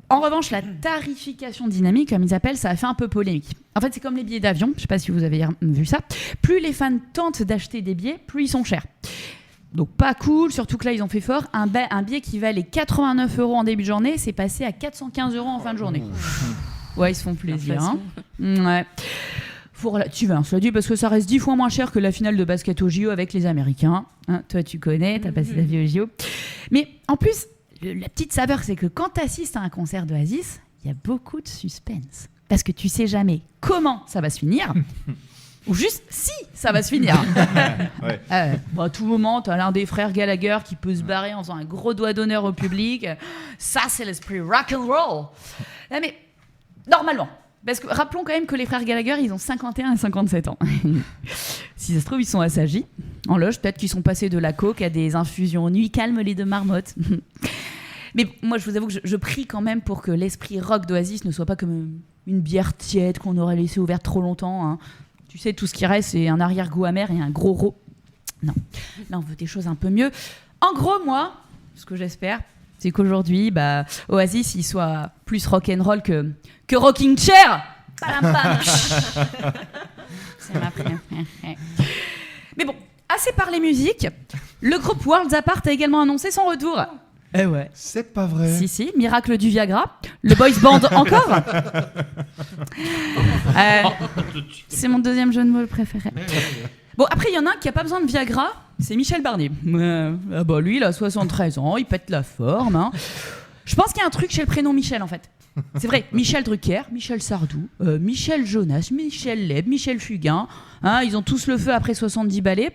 En revanche, la tarification dynamique, comme ils appellent, ça a fait un peu polémique. En fait, c'est comme les billets d'avion, je ne sais pas si vous avez vu ça. Plus les fans tentent d'acheter des billets, plus ils sont chers. Donc pas cool, surtout que là, ils ont fait fort. Un billet qui valait 89 € en début de journée, c'est passé à 415 € en fin de journée. Ouais, ils se font plaisir. Ouais. Faut relativiser, cela dit, parce que ça reste 10 fois moins cher que la finale de basket au JO avec les Américains. Toi, tu connais, t'as passé ta vie au JO. Mais en plus... la petite saveur, c'est que quand tu assistes à un concert d'Oasis, il y a beaucoup de suspense. Parce que tu sais jamais comment ça va se finir, ou juste si ça va se finir. Ouais. À tout moment, tu as l'un des frères Gallagher qui peut se barrer en faisant un gros doigt d'honneur au public. Ça, c'est l'esprit rock'n'roll. Mais normalement, parce que rappelons quand même que les frères Gallagher, ils ont 51 et 57 ans. Si ça se trouve, ils sont assagis. En loge, peut-être qu'ils sont passés de la coke à des infusions nuit calme les deux marmottes. Mais moi, je vous avoue que je prie quand même pour que l'esprit rock d'Oasis ne soit pas comme une bière tiède qu'on aurait laissée ouverte trop longtemps. Tu sais, tout ce qui reste, c'est un arrière-goût amer et un gros ro. Non, là, on veut des choses un peu mieux. En gros, moi, ce que j'espère, c'est qu'aujourd'hui, Oasis, il soit plus rock'n'roll que rocking chair. C'est ma première. Mais bon, assez parlé musique. Le groupe Worlds Apart a également annoncé son retour. Eh ouais. C'est pas vrai. Si, miracle du Viagra. Le boys band encore. C'est mon deuxième jeu de mots préféré. Bon, après, il y en a un qui a pas besoin de Viagra, c'est Michel Barnier. Lui, il a 73 ans, il pète la forme. Je pense qu'il y a un truc chez le prénom Michel, en fait. C'est vrai, Michel Drucker, Michel Sardou, Michel Jonas, Michel Leb, Michel Fugain, ils ont tous le feu après 70 balais.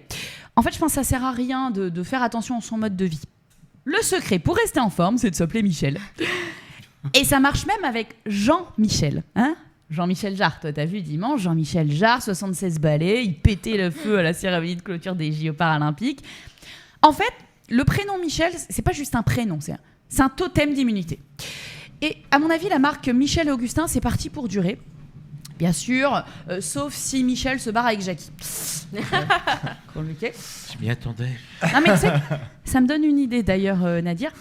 En fait, je pense que ça sert à rien de faire attention à son mode de vie. Le secret pour rester en forme, c'est de s'appeler Michel. Et ça marche même avec Jean-Michel. Jean-Michel Jarre, toi t'as vu dimanche, Jean-Michel Jarre, 76 balais, il pétait le feu à la cérémonie de clôture des JO paralympiques. En fait, le prénom Michel, c'est pas juste un prénom, c'est un totem d'immunité. Et à mon avis, la marque Michel et Augustin, c'est parti pour durer. Bien sûr, sauf si Michel se barre avec Jackie. Compliqué. Je m'y attendais. Ah mais tu sais, ça me donne une idée d'ailleurs, Nadir.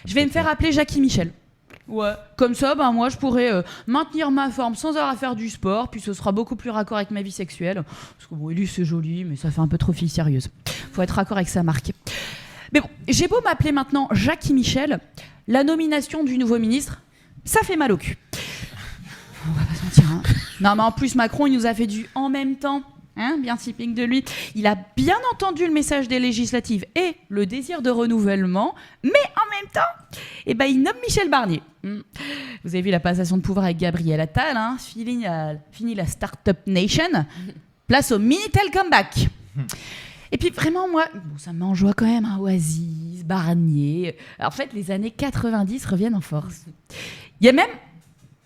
Je vais me faire appeler Jackie Michel. Ouais. Comme ça, moi je pourrais maintenir ma forme sans avoir à faire du sport, puis ce sera beaucoup plus raccord avec ma vie sexuelle. Parce que bon, Ellie c'est joli, mais ça fait un peu trop fille sérieuse. Faut être raccord avec sa marque. Mais bon, j'ai beau m'appeler maintenant Jackie Michel, la nomination du nouveau ministre, ça fait mal au cul. On va pas se mentir, hein. Non mais en plus Macron il nous a fait du en même temps. Hein, bien typique de lui. Il a bien entendu le message des législatives et le désir de renouvellement, mais en même temps, il nomme Michel Barnier. Vous avez vu la passation de pouvoir avec Gabriel Attal, hein, fini la Startup Nation, place au Minitel Comeback. Et puis vraiment, moi, ça m'enjoie quand même, Oasis, Barnier. Alors, en fait, les années 90 reviennent en force. Il y a même,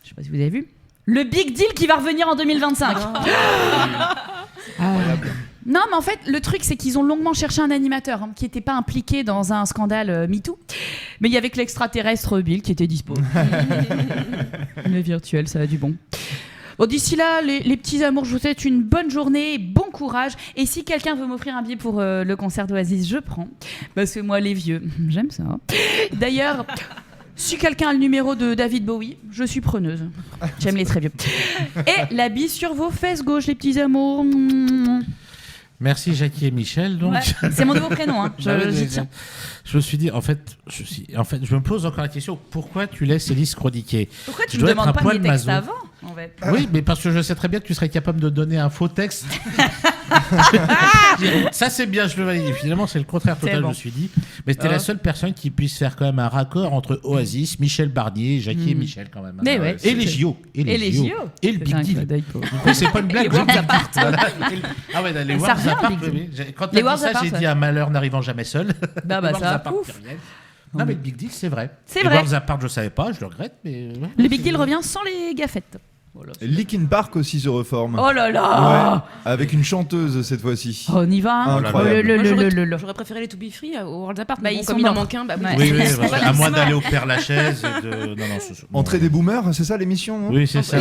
je sais pas si vous avez vu, le Big Deal qui va revenir en 2025. Non, mais en fait, le truc, c'est qu'ils ont longuement cherché un animateur qui n'était pas impliqué dans un scandale MeToo. Mais il y avait que l'extraterrestre Bill qui était dispo. Le virtuel, ça a du bon. Bon, d'ici là, les petits amours, je vous souhaite une bonne journée, bon courage. Et si quelqu'un veut m'offrir un billet pour le concert d'Oasis, je prends. Parce que moi, les vieux, j'aime ça. D'ailleurs... Si quelqu'un a le numéro de David Bowie, je suis preneuse. J'aime les très vieux. Et la bise sur vos fesses gauches, les petits amours. Merci Jackie et Michel. Donc. Ouais, c'est mon nouveau prénom. Hein. J'y tiens. Je me suis dit, en fait, je me pose encore la question, pourquoi tu laisses Élise chroniquer? Pourquoi tu ne me demandes pas mes textes avant en fait. Oui, mais parce que je sais très bien que tu serais capable de donner un faux texte. Ça c'est bien, je le valide. Finalement c'est le contraire total, bon. Je me suis dit. Mais c'était la seule personne qui puisse faire quand même un raccord entre Oasis, Michel Barnier, Jackie et Michel quand même. Mais ouais, et les JO. Et le Big Deal. Mais c'est pas une blague. Les Worlds Apart. Ah ouais, les Worlds Apart. Quand tu as dit ça, j'ai dit un malheur n'arrivant jamais seul. Bah ça. Non mais le Big Deal c'est vrai. C'est les vrai. Worlds Apart je savais pas, je le regrette. Mais le Big Deal revient sans les gaffettes. Voilà, Linkin Park aussi se reforme. Oh là là, ouais, avec une chanteuse cette fois-ci. On y va, hein. Incroyable. J'aurais préféré les To Be Free au Worlds Apart, bah, bon, comme il en manque un, bah oui, à moins d'aller au Père Lachaise et de... Non, Entrée des boomers, c'est ça l'émission, non? Oui, c'est ça.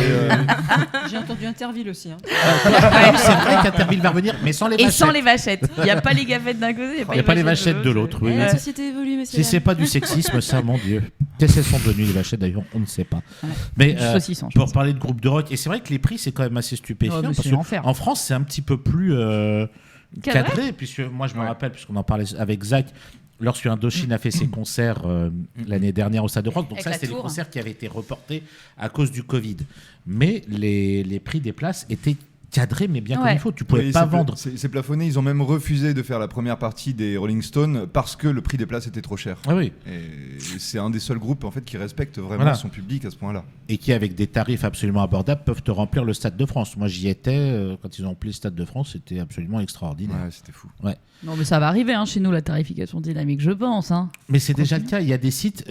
J'ai entendu Interville aussi. Hein. C'est vrai qu'Interville va revenir, mais sans les vachettes. Et sans les vachettes. Il n'y a pas les gaffettes d'un côté, il n'y a pas les vachettes de l'autre. Oui. La société évolue, mais si c'est pas du sexisme, ça, mon Dieu. Qu'est-ce qu'elles sont devenues les vachettes d'ailleurs, on ne sait pas. Mais pour parler de groupe de rock, et c'est vrai que les prix c'est quand même assez stupéfiant parce qu'en France c'est un petit peu plus cadré, puisque moi je me rappelle, puisqu'on en parlait avec Zach, lorsque Indochine a fait ses concerts l'année dernière au Stade de France, donc ça c'était des concerts qui avaient été reportés à cause du Covid, mais les prix des places étaient cadré mais bien comme il faut, tu pouvais pas vendre. C'est plafonné, ils ont même refusé de faire la première partie des Rolling Stones parce que le prix des places était trop cher. Ah oui. Et c'est un des seuls groupes en fait qui respecte vraiment son public à ce point-là. Et qui avec des tarifs absolument abordables peuvent te remplir le Stade de France. Moi j'y étais quand ils ont rempli le Stade de France, c'était absolument extraordinaire. Ouais, c'était fou. Ouais. Non mais ça va arriver chez nous la tarification dynamique, je pense. Mais c'est déjà le cas, il y a des sites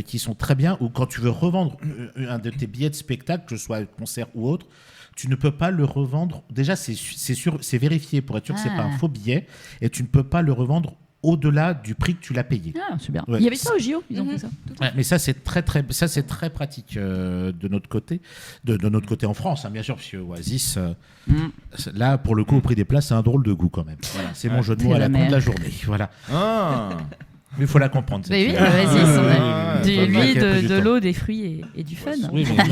qui sont très bien où quand tu veux revendre un de tes billets de spectacle, que ce soit concert ou autre, tu ne peux pas le revendre. Déjà, c'est vérifié pour être sûr que c'est pas un faux billet, et tu ne peux pas le revendre au-delà du prix que tu l'as payé. Ah, super. Ouais. Il y avait ça au JO, ils ont fait ça. Ouais, mais ça c'est très pratique de notre côté, de notre côté en France, bien sûr, parce que Oasis, là pour le coup au prix des places, c'est un drôle de goût quand même. Voilà, c'est mon jeu de mots à la fin de la journée. Voilà. Mais il faut la comprendre. Oui, Oasis, on a de l'huile, de l'eau, des fruits et du fun. Oui, mais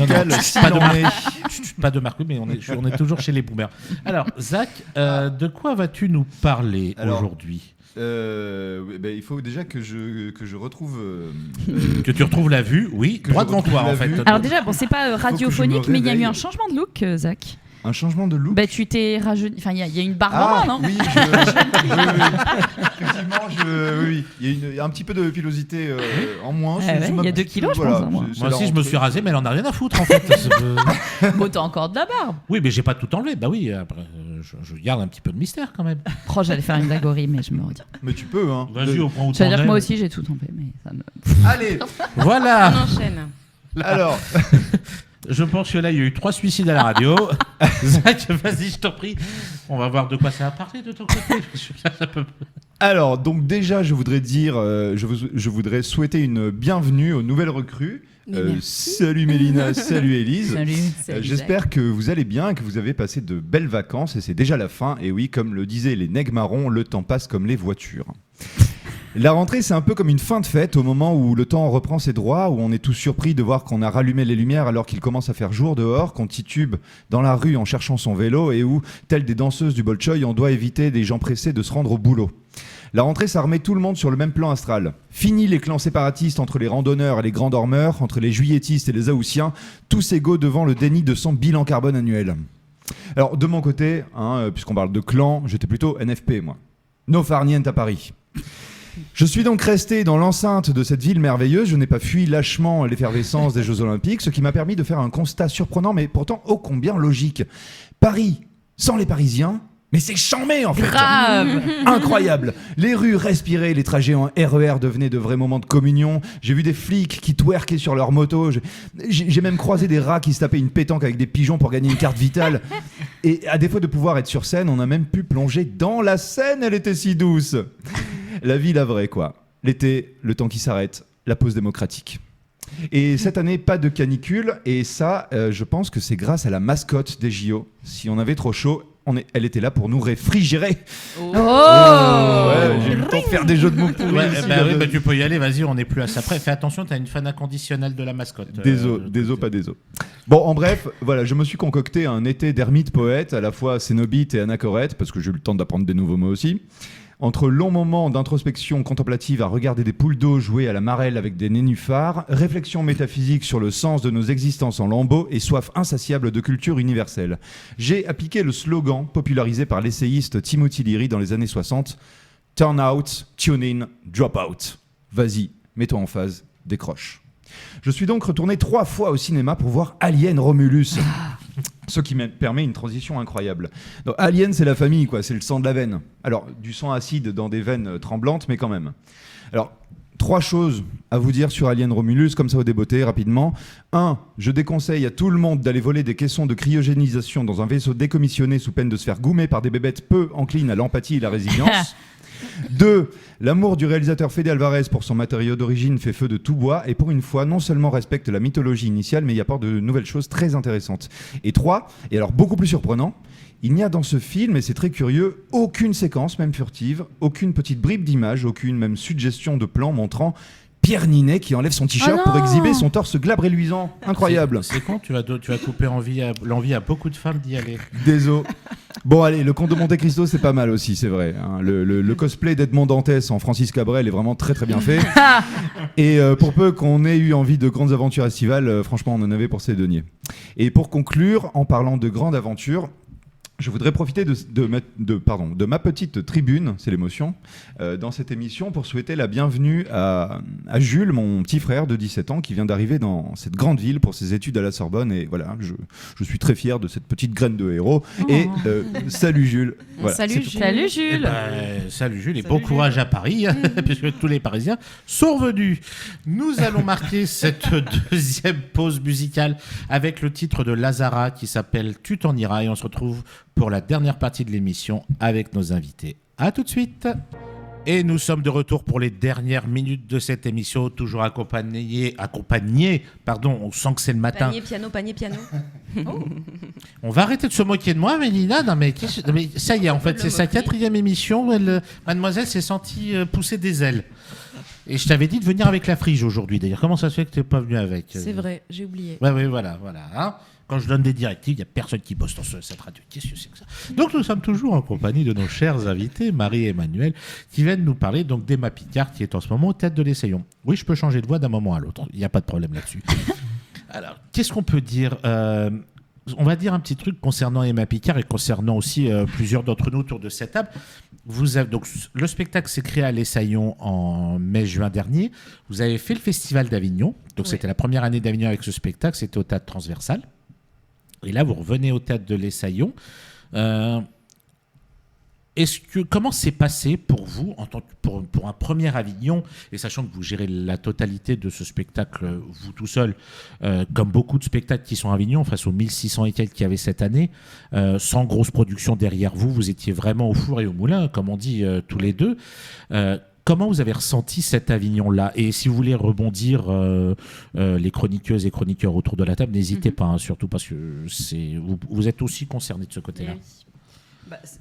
pas de marque, mais on est toujours chez les boomers. Alors, Zach, de quoi vas-tu nous parler aujourd'hui ? Il faut déjà que je retrouve que tu retrouves la vue, oui, droit devant toi en fait. Alors déjà, c'est pas radiophonique, mais il y a eu un changement de look, Zach. Un changement de look. Tu t'es rajeuni. Enfin, il y a une barbe en non ? Oui, effectivement, oui. Il y a un petit peu de pilosité en moins. Il y a 2 kilos, je pense. Moi aussi, je me suis rasé, mais elle en a rien à foutre en fait. Bon, t'as encore de la barbe. Oui, mais j'ai pas tout enlevé. Bah oui, après, je garde un petit peu de mystère quand même. J'allais faire une blaguerie, mais je me redis. Mais tu peux, hein. Vas-y, au point où ça veut dire que moi aussi, j'ai tout enlevé, mais ça me. Allez, voilà. On enchaîne. Alors. Je pense que là, il y a eu 3 suicides à la radio. Zach, vas-y, je t'en prie. On va voir de quoi ça va parler de ton côté. Alors, donc déjà, je voudrais dire, je voudrais souhaiter une bienvenue aux nouvelles recrues. Salut Mélina, salut Élise. Salut. J'espère que vous allez bien, que vous avez passé de belles vacances et c'est déjà la fin. Et oui, comme le disaient les nègres marrons, le temps passe comme les voitures. La rentrée, c'est un peu comme une fin de fête au moment où le temps reprend ses droits, où on est tous surpris de voir qu'on a rallumé les lumières alors qu'il commence à faire jour dehors, qu'on titube dans la rue en cherchant son vélo et où, telles des danseuses du Bolchoï, on doit éviter des gens pressés de se rendre au boulot. La rentrée, ça remet tout le monde sur le même plan astral. Fini les clans séparatistes entre les randonneurs et les grands dormeurs, entre les juilletistes et les haussiens, tous égaux devant le déni de son bilan carbone annuel. Alors, de mon côté, puisqu'on parle de clans, j'étais plutôt NFP, moi. No far niente à Paris. Je suis donc resté dans l'enceinte de cette ville merveilleuse, je n'ai pas fui lâchement l'effervescence des Jeux Olympiques, ce qui m'a permis de faire un constat surprenant, mais pourtant ô combien logique. Paris, sans les Parisiens, mais c'est chambé en fait. Grave. Incroyable. Les rues respiraient, les trajets en RER devenaient de vrais moments de communion. J'ai vu des flics qui twerkaient sur leur moto. J'ai même croisé des rats qui se tapaient une pétanque avec des pigeons pour gagner une carte vitale. Et à défaut de pouvoir être sur scène, on a même pu plonger dans la Seine, elle était si douce. La vie, la vraie, quoi. L'été, le temps qui s'arrête, la pause démocratique. Et cette année, pas de canicule. Et ça, je pense que c'est grâce à la mascotte des JO. Si on avait trop chaud, elle était là pour nous réfrigérer. Oh, ouais, j'ai eu le temps de faire des jeux de mots pourris. Oui, tu peux y aller, vas-y, on n'est plus à ça près. Fais attention, t'as une fan inconditionnelle de la mascotte. Des os, pas des os. Bon, en bref, voilà, je me suis concocté un été d'ermite poète, à la fois cénobite et anachorète, parce que j'ai eu le temps d'apprendre des nouveaux mots aussi. Entre longs moments d'introspection contemplative à regarder des poules d'eau jouer à la marelle avec des nénuphars, réflexion métaphysique sur le sens de nos existences en lambeaux et soif insatiable de culture universelle, j'ai appliqué le slogan popularisé par l'essayiste Timothy Leary dans les années 60 « Turn out, tune in, drop out ». Vas-y, mets-toi en phase, décroche. Je suis donc retourné 3 fois au cinéma pour voir Alien Romulus. Ce qui me permet une transition incroyable. Donc, Alien, c'est la famille, quoi. C'est le sang de la veine. Alors, du sang acide dans des veines tremblantes, mais quand même. Alors, 3 choses à vous dire sur Alien Romulus, comme ça au débeauté, rapidement. 1. Je déconseille à tout le monde d'aller voler des caissons de cryogénisation dans un vaisseau décommissionné sous peine de se faire goumer par des bébêtes peu enclines à l'empathie et la résilience. 2. L'amour du réalisateur Fede Alvarez pour son matériau d'origine fait feu de tout bois et pour une fois non seulement respecte la mythologie initiale mais y apporte de nouvelles choses très intéressantes. Et 3, et alors beaucoup plus surprenant, il n'y a dans ce film, et c'est très curieux, aucune séquence, même furtive, aucune petite bribe d'image, aucune même suggestion de plan montrant Pierre Ninet qui enlève son t-shirt pour exhiber son torse glabre et luisant. Incroyable. C'est con, tu vas couper l'envie à beaucoup de femmes d'y aller. Désolé. Bon allez, le Comte de Monte Cristo c'est pas mal aussi, c'est vrai. Hein. Le cosplay d'Edmond Dantès en Francis Cabrel est vraiment très très bien fait. Et pour peu qu'on ait eu envie de grandes aventures estivales, franchement on en avait pour ses deniers. Et pour conclure, en parlant de grandes aventures, je voudrais profiter de ma petite tribune, c'est l'émotion, dans cette émission pour souhaiter la bienvenue à Jules, mon petit frère de 17 ans, qui vient d'arriver dans cette grande ville pour ses études à la Sorbonne. Et voilà, je suis très fier de cette petite graine de héros. Et salut Jules. Voilà, salut Jules. Salut Jules et bon courage à Paris, puisque tous les Parisiens sont revenus. Nous allons marquer cette deuxième pause musicale avec le titre de Lazara qui s'appelle Tu t'en iras, et on se retrouve pour la dernière partie de l'émission avec nos invités. À tout de suite. Et nous sommes de retour pour les dernières minutes de cette émission, toujours accompagnés, on sent que c'est le matin. Panier, piano. Oh. On va arrêter de se moquer de moi, Mélina. Non, mais ça y est, en fait, c'est sa 4e émission. Mademoiselle s'est sentie pousser des ailes. Et je t'avais dit de venir avec la frige aujourd'hui, d'ailleurs. Comment ça se fait que tu n'es pas venu avec C'est vrai, j'ai oublié. Oui, voilà. Hein. Quand je donne des directives, il n'y a personne qui bosse dans cette radio. Qu'est-ce que c'est que ça ? Donc nous sommes toujours en compagnie de nos chers invités, Marie et Emmanuel, qui viennent nous parler donc d'Emma Picard, qui est en ce moment tête de l'Essayon. Oui, je peux changer de voix d'un moment à l'autre. Il n'y a pas de problème là-dessus. Alors, qu'est-ce qu'on peut dire ? On va dire un petit truc concernant Emma Picard et concernant aussi plusieurs d'entre nous autour de cette table. Donc, le spectacle s'est créé à l'Essayon en mai-juin dernier. Vous avez fait le Festival d'Avignon. Donc, C'était la première année d'Avignon avec ce spectacle. C'était au Théâtre Transversal. Et là, vous revenez au Théâtre de l'Essayon. Comment s'est passé pour vous, pour un premier Avignon, et sachant que vous gérez la totalité de ce spectacle, vous tout seul, comme beaucoup de spectacles qui sont à Avignon, face aux 1600 et quelques qu'il y avait cette année, sans grosse production derrière vous, vous étiez vraiment au four et au moulin, comme on dit tous les deux. Comment vous avez ressenti cet Avignon-là ? Et si vous voulez rebondir, les chroniqueuses et chroniqueurs autour de la table, n'hésitez pas, hein, surtout parce que vous êtes aussi concernés de ce côté-là.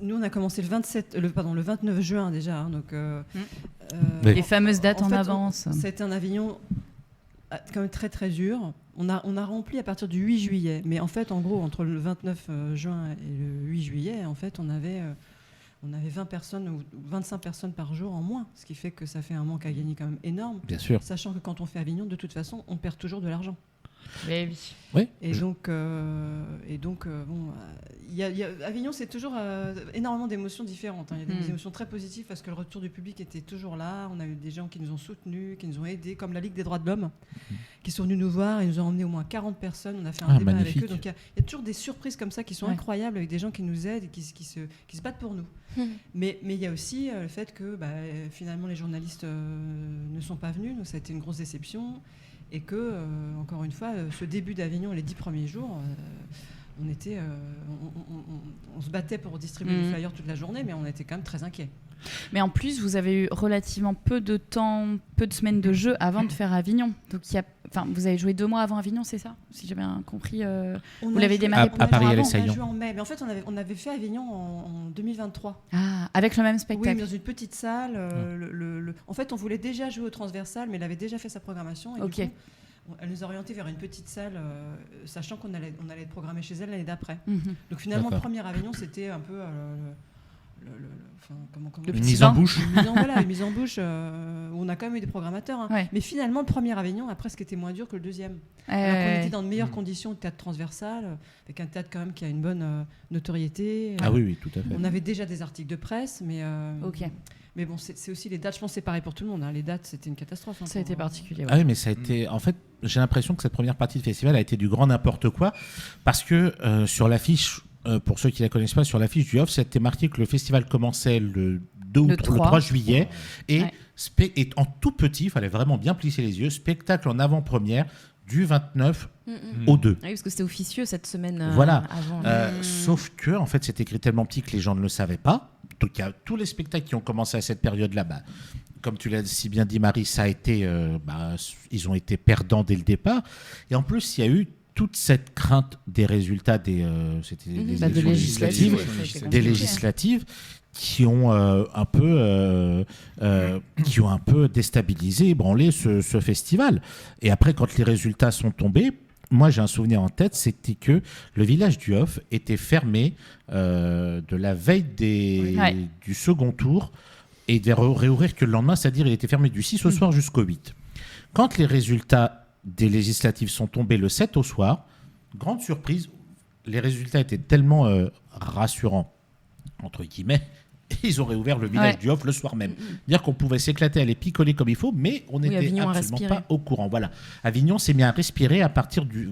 Nous, on a commencé le 29 juin déjà. Hein, donc, les fameuses dates en avance. C'était un Avignon quand même très très dur. On a rempli à partir du 8 juillet. Mais en fait, en gros, entre le 29 juin et le 8 juillet, en fait, on avait 20 personnes ou 25 personnes par jour en moins. Ce qui fait que ça fait un manque à gagner quand même énorme. Bien sûr. Sachant que quand on fait Avignon, de toute façon, on perd toujours de l'argent. Oui. Et donc, Avignon, c'est toujours énormément d'émotions différentes. Hein. Il y a des émotions très positives parce que le retour du public était toujours là. On a eu des gens qui nous ont soutenus, qui nous ont aidés, comme la Ligue des droits de l'homme, qui sont venus nous voir. Ils nous ont emmené au moins 40 personnes. On a fait un débat magnifique. avec eux. Donc il y a toujours des surprises comme ça qui sont incroyables, avec des gens qui nous aident et qui se battent pour nous. Mais il y a aussi le fait que finalement les journalistes ne sont pas venus. Donc ça a été une grosse déception. Et que, encore une fois, ce début d'Avignon, les 10 premiers jours, on se battait pour distribuer les flyers toute la journée, mais on était quand même très inquiets. Mais en plus, vous avez eu relativement peu de temps, peu de semaines de jeu avant de faire Avignon. Donc, vous avez joué 2 mois avant Avignon, c'est ça ? Si j'ai bien compris. Vous l'avez démarré à Paris, on a joué en mai. Mais en fait, on avait fait Avignon en 2023. Ah, avec le même spectacle. Oui, dans une petite salle. En fait, on voulait déjà jouer au Transversal, mais elle avait déjà fait sa programmation. Et du coup, elle nous a orientés vers une petite salle, sachant qu'on allait être programmé chez elle l'année d'après. Donc finalement, le premier Avignon, c'était un peu une mise en bouche. Une mise en bouche où on a quand même eu des programmateurs. Hein. Ouais. Mais finalement, le premier Avignon a presque été moins dur que le deuxième. Alors qu'on était dans de meilleures conditions, le théâtre Transversal, avec un théâtre quand même qui a une bonne notoriété. Ah oui, tout à fait. On avait déjà des articles de presse, mais... Mais bon, c'est aussi les dates. Je pense que c'est pareil pour tout le monde. Hein. Les dates, c'était une catastrophe. Hein, ça a été particulier. Ouais. Ah oui, mais ça a été. En fait, j'ai l'impression que cette première partie de festival a été du grand n'importe quoi, parce que sur l'affiche, pour ceux qui la connaissent pas, sur l'affiche du Off, c'était marqué que le festival commençait le 3 juillet et en tout petit, il fallait vraiment bien plisser les yeux. Spectacle en avant-première du 29 au 2. Oui, parce que c'était officieux cette semaine voilà. avant. Sauf que, en fait, c'était écrit tellement petit que les gens ne le savaient pas. Donc, il y a tous les spectacles qui ont commencé à cette période-là. Comme tu l'as si bien dit, Marie, ça a été, ils ont été perdants dès le départ. Et en plus, il y a eu toute cette crainte des résultats des législatives qui ont un peu déstabilisé, ébranlé ce festival. Et après, quand les résultats sont tombés, moi j'ai un souvenir en tête, c'était que le village du Off était fermé de la veille du second tour et devait réouvrir que le lendemain, c'est-à-dire il était fermé du 6 au soir jusqu'au 8. Quand les résultats des législatives sont tombés le 7 au soir, grande surprise, les résultats étaient tellement rassurants, entre guillemets, et ils ont réouvert le village du Off le soir même. Dire qu'on pouvait s'éclater, aller picoler comme il faut, mais on n'était absolument pas au courant. Voilà. Avignon s'est mis à respirer à partir du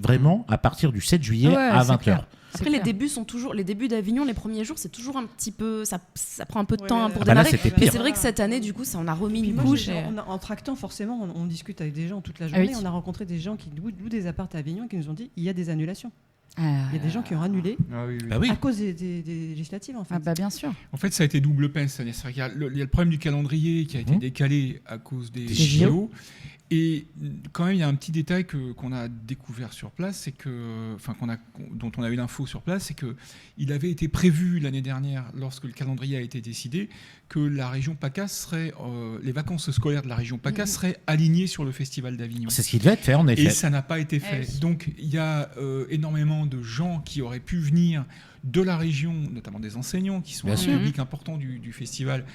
7 juillet à 20h. Après, les débuts d'Avignon, les premiers jours, c'est toujours un petit peu. Ça prend un peu de temps pour démarrer. Mais c'est vrai que cette année, du coup, ça en a remis une couche. En tractant, forcément, on discute avec des gens toute la journée. On a rencontré des gens qui louent des apparts à Avignon et qui nous ont dit il y a des annulations. Il y a des gens qui ont annulé à cause des législatives, en fait. Bien sûr. En fait, ça a été double peine. C'est-à-dire qu'il y a le problème du calendrier qui a été décalé à cause des JO. Et quand même, il y a un petit détail qu'on a découvert sur place, c'est dont on a eu l'info sur place, c'est qu'il avait été prévu l'année dernière, lorsque le calendrier a été décidé, que la région PACA les vacances scolaires de la région PACA seraient alignées sur le Festival d'Avignon. C'est ce qui devait être fait, en effet. Et ça n'a pas été fait. Donc, il y a énormément de gens qui auraient pu venir de la région, notamment des enseignants, qui sont un public important du festival,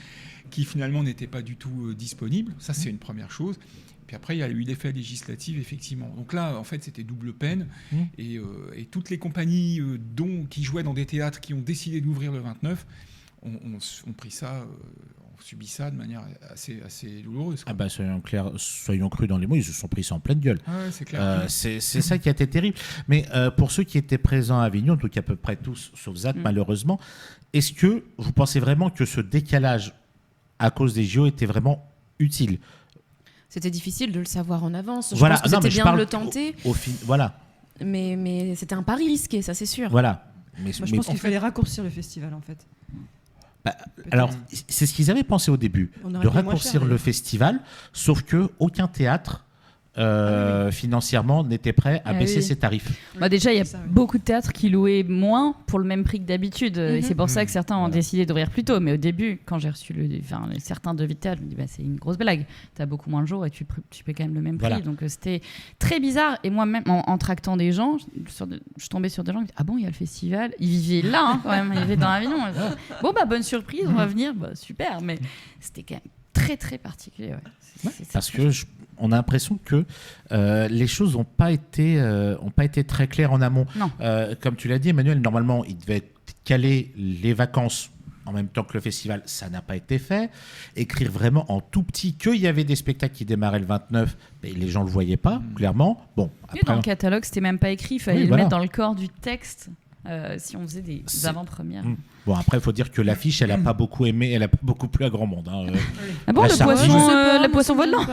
qui finalement n'étaient pas du tout disponibles. Ça, c'est une première chose. Puis après, il y a eu l'effet législatif, effectivement. Donc là, en fait, c'était double peine. Et toutes les compagnies qui jouaient dans des théâtres qui ont décidé d'ouvrir le 29 ont pris ça subi ça de manière assez douloureuse. Ah bah, soyons crus dans les mots, ils se sont pris ça en pleine gueule. Ah ouais, c'est clair. C'est ça qui a été terrible. Mais pour ceux qui étaient présents à Avignon, donc à peu près tous, sauf Zach malheureusement, est-ce que vous pensez vraiment que ce décalage à cause des JO était vraiment utile ? C'était difficile de le savoir en avance. Voilà. Je pense que c'était bien de le tenter. Voilà. Mais c'était un pari risqué, ça c'est sûr. Voilà. Moi, je pense qu'il fallait raccourcir le festival en fait. Alors, c'est ce qu'ils avaient pensé au début, de raccourcir le festival, sauf que aucun théâtre financièrement n'était prêt à baisser ses tarifs. Déjà, il y a beaucoup de théâtres qui louaient moins pour le même prix que d'habitude. Et c'est pour ça que certains ont décidé d'ouvrir plus tôt. Mais au début, quand j'ai reçu certains devis de théâtre, je me dis c'est une grosse blague. Tu as beaucoup moins de jours et tu payes quand même le même prix. Donc c'était très bizarre. Et moi-même, en tractant des gens, je tombais sur des gens qui disaient ah bon, il y a le festival. Ils vivaient là quand même. Ils vivaient dans Avignon. Bon, bonne surprise, on va venir. Super. Mais c'était quand même très, très particulier. Parce que on a l'impression que les choses n'ont pas été très claires en amont. Comme tu l'as dit, Emmanuel, normalement, il devait caler les vacances en même temps que le festival. Ça n'a pas été fait. Écrire vraiment en tout petit qu'il y avait des spectacles qui démarraient le 29, mais les gens ne le voyaient pas, clairement. Bon, après, dans le catalogue, c'était même pas écrit. Il fallait le mettre dans le corps du texte. Si on faisait des avant-premières. Bon, après, il faut dire que l'affiche, elle n'a pas beaucoup aimé, elle n'a pas beaucoup plu à grand monde. Ah bon, le poisson volant.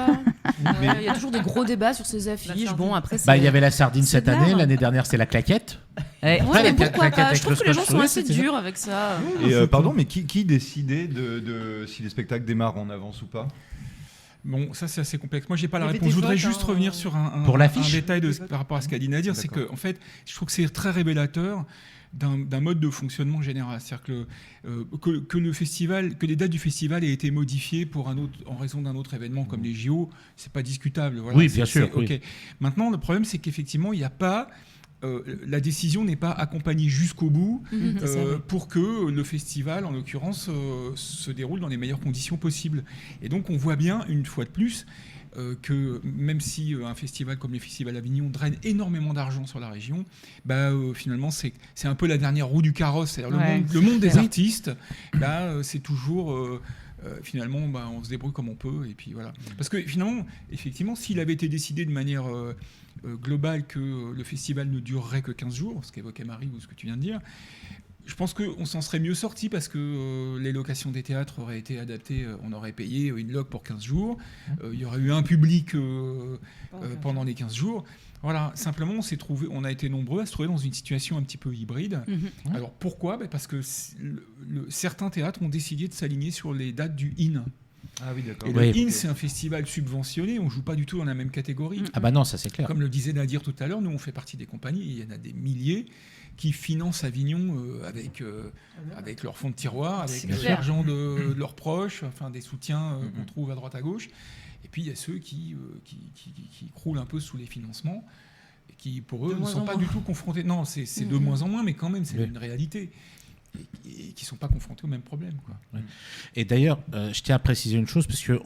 Il y a toujours des gros débats sur ces affiches. Bon, après, il y avait la sardine cette année, l'année dernière, c'est la claquette. Mais pourquoi pas ? Je trouve que les gens sont assez durs avec ça. Et pardon, mais qui décidait de si les spectacles démarrent en avance ou pas ? Bon, ça c'est assez complexe. Moi, j'ai pas la réponse. Je voudrais juste revenir sur un détail par rapport à ce qu'Aline a dit. C'est que, en fait, je trouve que c'est très révélateur d'un mode de fonctionnement général. C'est-à-dire que le festival, que les dates du festival aient été modifiées en raison d'un autre événement comme les JO, c'est pas discutable. Voilà, oui, bien sûr. Oui. Okay. Maintenant, le problème, c'est qu'effectivement, il n'y a pas. La décision n'est pas accompagnée jusqu'au bout pour que le festival, en l'occurrence, se déroule dans les meilleures conditions possibles. Et donc, on voit bien, une fois de plus, que même si un festival comme le Festival d'Avignon draine énormément d'argent sur la région, finalement, c'est un peu la dernière roue du carrosse. C'est-à-dire le monde des artistes, c'est toujours... finalement, on se débrouille comme on peut. Et puis, voilà. Parce que finalement, effectivement, s'il avait été décidé de manière... global que le festival ne durerait que 15 jours, ce qu'évoquait Marie ou ce que tu viens de dire, je pense qu'on s'en serait mieux sorti parce que les locations des théâtres auraient été adaptées, on aurait payé une loc pour 15 jours, il y aurait eu un public pendant les 15 jours. Voilà, simplement on a été nombreux à se trouver dans une situation un petit peu hybride. Alors pourquoi ? Parce que certains théâtres ont décidé de s'aligner sur les dates du IN. Ah oui, d'accord. Et le IN, c'est un festival subventionné, on ne joue pas du tout dans la même catégorie. Ah bah non, ça c'est clair. Comme le disait Nadir tout à l'heure, nous on fait partie des compagnies, il y en a des milliers qui financent Avignon avec leur fonds de tiroir, avec l'argent de leurs proches, enfin des soutiens qu'on trouve à droite à gauche. Et puis il y a ceux qui croulent un peu sous les financements, et qui pour eux ne sont pas du tout confrontés. Non, c'est de moins en moins, mais quand même c'est une réalité. Et qui ne sont pas confrontés au même problème. Ouais. Et d'ailleurs, je tiens à préciser une chose, parce que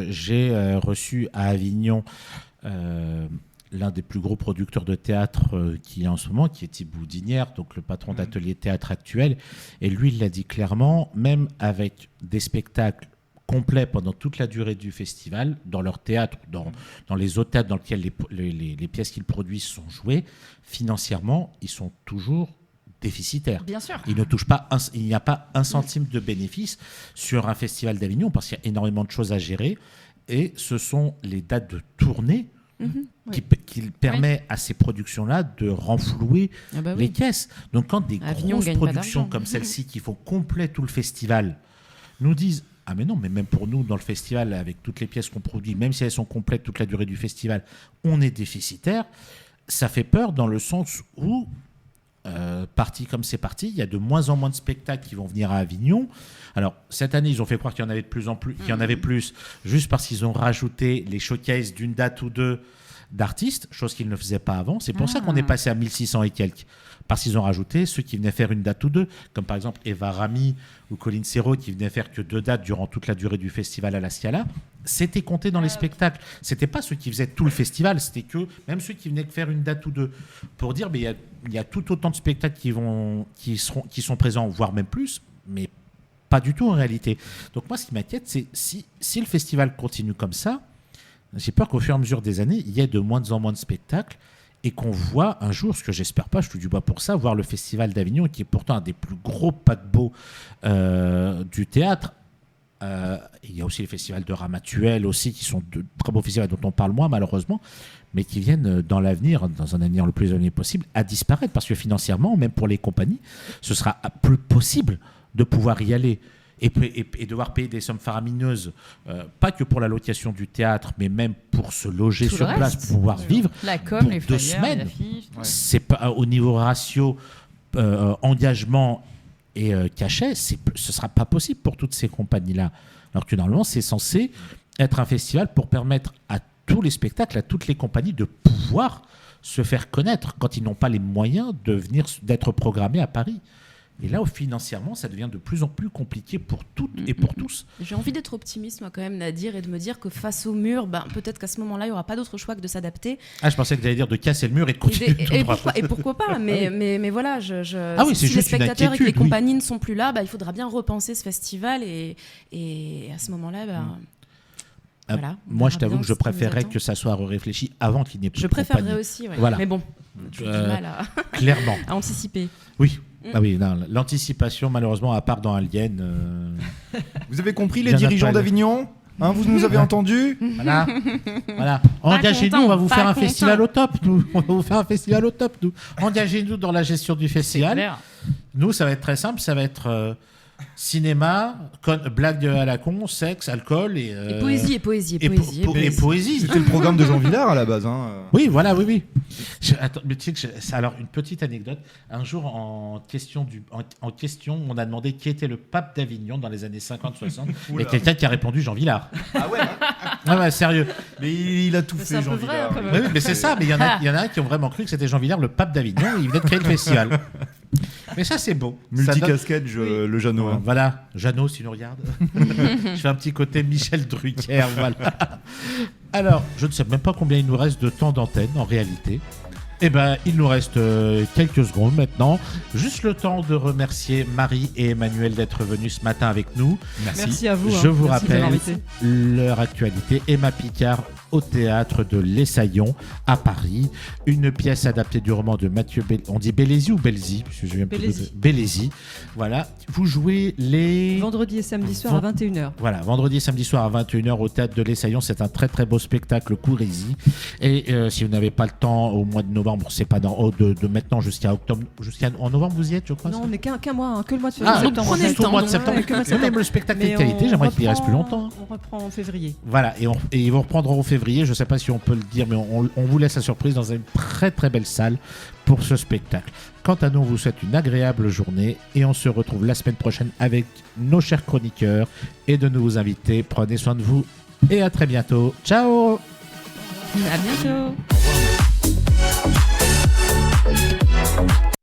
j'ai reçu à Avignon l'un des plus gros producteurs de théâtre qui est en ce moment, qui est Thibaut Dinière, donc le patron d'Atelier Théâtre actuel. Et lui, il l'a dit clairement, même avec des spectacles complets pendant toute la durée du festival, dans leur théâtre, dans les autres théâtres dans lesquels les pièces qu'ils produisent sont jouées, financièrement, ils sont toujours déficitaire. Bien sûr. Il n'y a pas un centime de bénéfice sur un festival d'Avignon parce qu'il y a énormément de choses à gérer et ce sont les dates de tournée qui permet à ces productions-là de renflouer les caisses. Donc quand des grosses productions comme celle-ci qui font complet tout le festival nous disent « Ah mais non, mais même pour nous dans le festival avec toutes les pièces qu'on produit, même si elles sont complètes toute la durée du festival, on est déficitaire », ça fait peur dans le sens où parti comme c'est parti, il y a de moins en moins de spectacles qui vont venir à Avignon. Alors cette année, ils ont fait croire qu'il y en avait de plus en plus, qu'il y en avait plus, juste parce qu'ils ont rajouté les showcases d'une date ou deux d'artistes, chose qu'ils ne faisaient pas avant. C'est pour ça qu'on est passé à 1600 et quelques, parce qu'ils ont rajouté ceux qui venaient faire une date ou deux, comme par exemple Eva Rami ou Colline Serrault qui venaient faire que 2 dates durant toute la durée du festival à la Scala. C'était compté dans les spectacles. C'était pas ceux qui faisaient tout le festival, c'était que même ceux qui venaient faire une date ou deux. Pour dire, il y a tout autant de spectacles qui sont présents, voire même plus, mais pas du tout en réalité. Donc moi, ce qui m'inquiète, c'est si le festival continue comme ça, j'ai peur qu'au fur et à mesure des années, il y ait de moins en moins de spectacles et qu'on voit un jour, ce que j'espère pas, je touche du bois pour ça, voir le Festival d'Avignon, qui est pourtant un des plus gros paquebots du théâtre. Il y a aussi les festivals de Ramatuelle aussi, qui sont de très beaux festivals dont on parle moins malheureusement, mais qui viennent dans l'avenir, dans un avenir le plus éloigné possible, à disparaître, parce que financièrement, même pour les compagnies, ce sera plus possible de pouvoir y aller. Et devoir payer des sommes faramineuses, pas que pour la location du théâtre, mais même pour se loger Tout sur place, pour pouvoir vivre la com, pour les 2 flyers, semaines. les affiches. C'est pas au niveau ratio engagement et cachet, ce sera pas possible pour toutes ces compagnies-là. Alors que normalement, c'est censé être un festival pour permettre à tous les spectacles, à toutes les compagnies de pouvoir se faire connaître quand ils n'ont pas les moyens d'être programmés à Paris. Et là, financièrement, ça devient de plus en plus compliqué pour toutes et pour tous. J'ai envie d'être optimiste, moi, quand même, Nadir, et de me dire que face au mur, peut-être qu'à ce moment-là, il n'y aura pas d'autre choix que de s'adapter. Ah, je pensais que tu allais dire de casser le mur et de continuer tout droit. Et pourquoi pas, mais voilà, c'est si les spectateurs et que les compagnies ne sont plus là, il faudra bien repenser ce festival, et à ce moment-là, voilà, moi, je t'avoue que je préférerais que ça soit réfléchi avant qu'il n'y ait plus de compagnie. Je préférerais aussi, ouais. Voilà. Mais bon, j'ai du mal clairement. à anticiper. Oui. Ah oui, non, l'anticipation, malheureusement, à part dans Alien. Vous avez compris, les dirigeants d'Avignon, vous nous avez entendus. Voilà. Engagez-nous, on va vous faire un festival au top. Engagez-nous dans la gestion du festival. Nous, ça va être très simple, ça va être cinéma, blague à la con, sexe, alcool et poésie. C'était le programme de Jean Villard à la base. Oui, voilà, oui. Attends, mais tu sais que alors une petite anecdote. Un jour, en question, on a demandé qui était le pape d'Avignon dans les années 50-60. Et quelqu'un qui a répondu Jean Villard. Ah ouais. Ouais, sérieux. Mais il a tout fait, Jean Villard. Oui, mais c'est ça. Mais il y en a un qui ont vraiment cru que c'était Jean Villard, le pape d'Avignon. Et il venait de créer le festival. Mais ça, c'est beau. Multicasquette, le Jeannot. Voilà, Jeannot, si nous regarde. Je fais un petit côté Michel Drucker, voilà. Alors, je ne sais même pas combien il nous reste de temps d'antenne, en réalité. Eh bien, il nous reste quelques secondes maintenant. Juste le temps de remercier Marie et Emmanuel d'être venus ce matin avec nous. Merci à vous. Je vous rappelle leur actualité. Emma Picard au théâtre de l'Essaillon à Paris. Une pièce adaptée du roman de Mathieu on dit Bélézy ou Belzy? Bélézy. Voilà. Vous jouez les... Vendredi et samedi soir à 21h. Voilà, vendredi et samedi soir à 21h au théâtre de l'Essaillon. C'est un très très beau spectacle Courrézy. Et si vous n'avez pas le temps au mois de novembre, c'est pas de maintenant jusqu'à octobre, en novembre vous y êtes, je crois. Non, on n'est qu'un mois, que le mois de septembre. Tout le mois de septembre. Même le spectacle de qualité, j'aimerais qu'il y reste plus longtemps. On reprend en février. Voilà, et ils vont reprendre en février. Je ne sais pas si on peut le dire, mais on vous laisse la surprise dans une très très belle salle pour ce spectacle. Quant à nous, on vous souhaite une agréable journée et on se retrouve la semaine prochaine avec nos chers chroniqueurs et de nouveaux invités. Prenez soin de vous et à très bientôt. Ciao. À bientôt.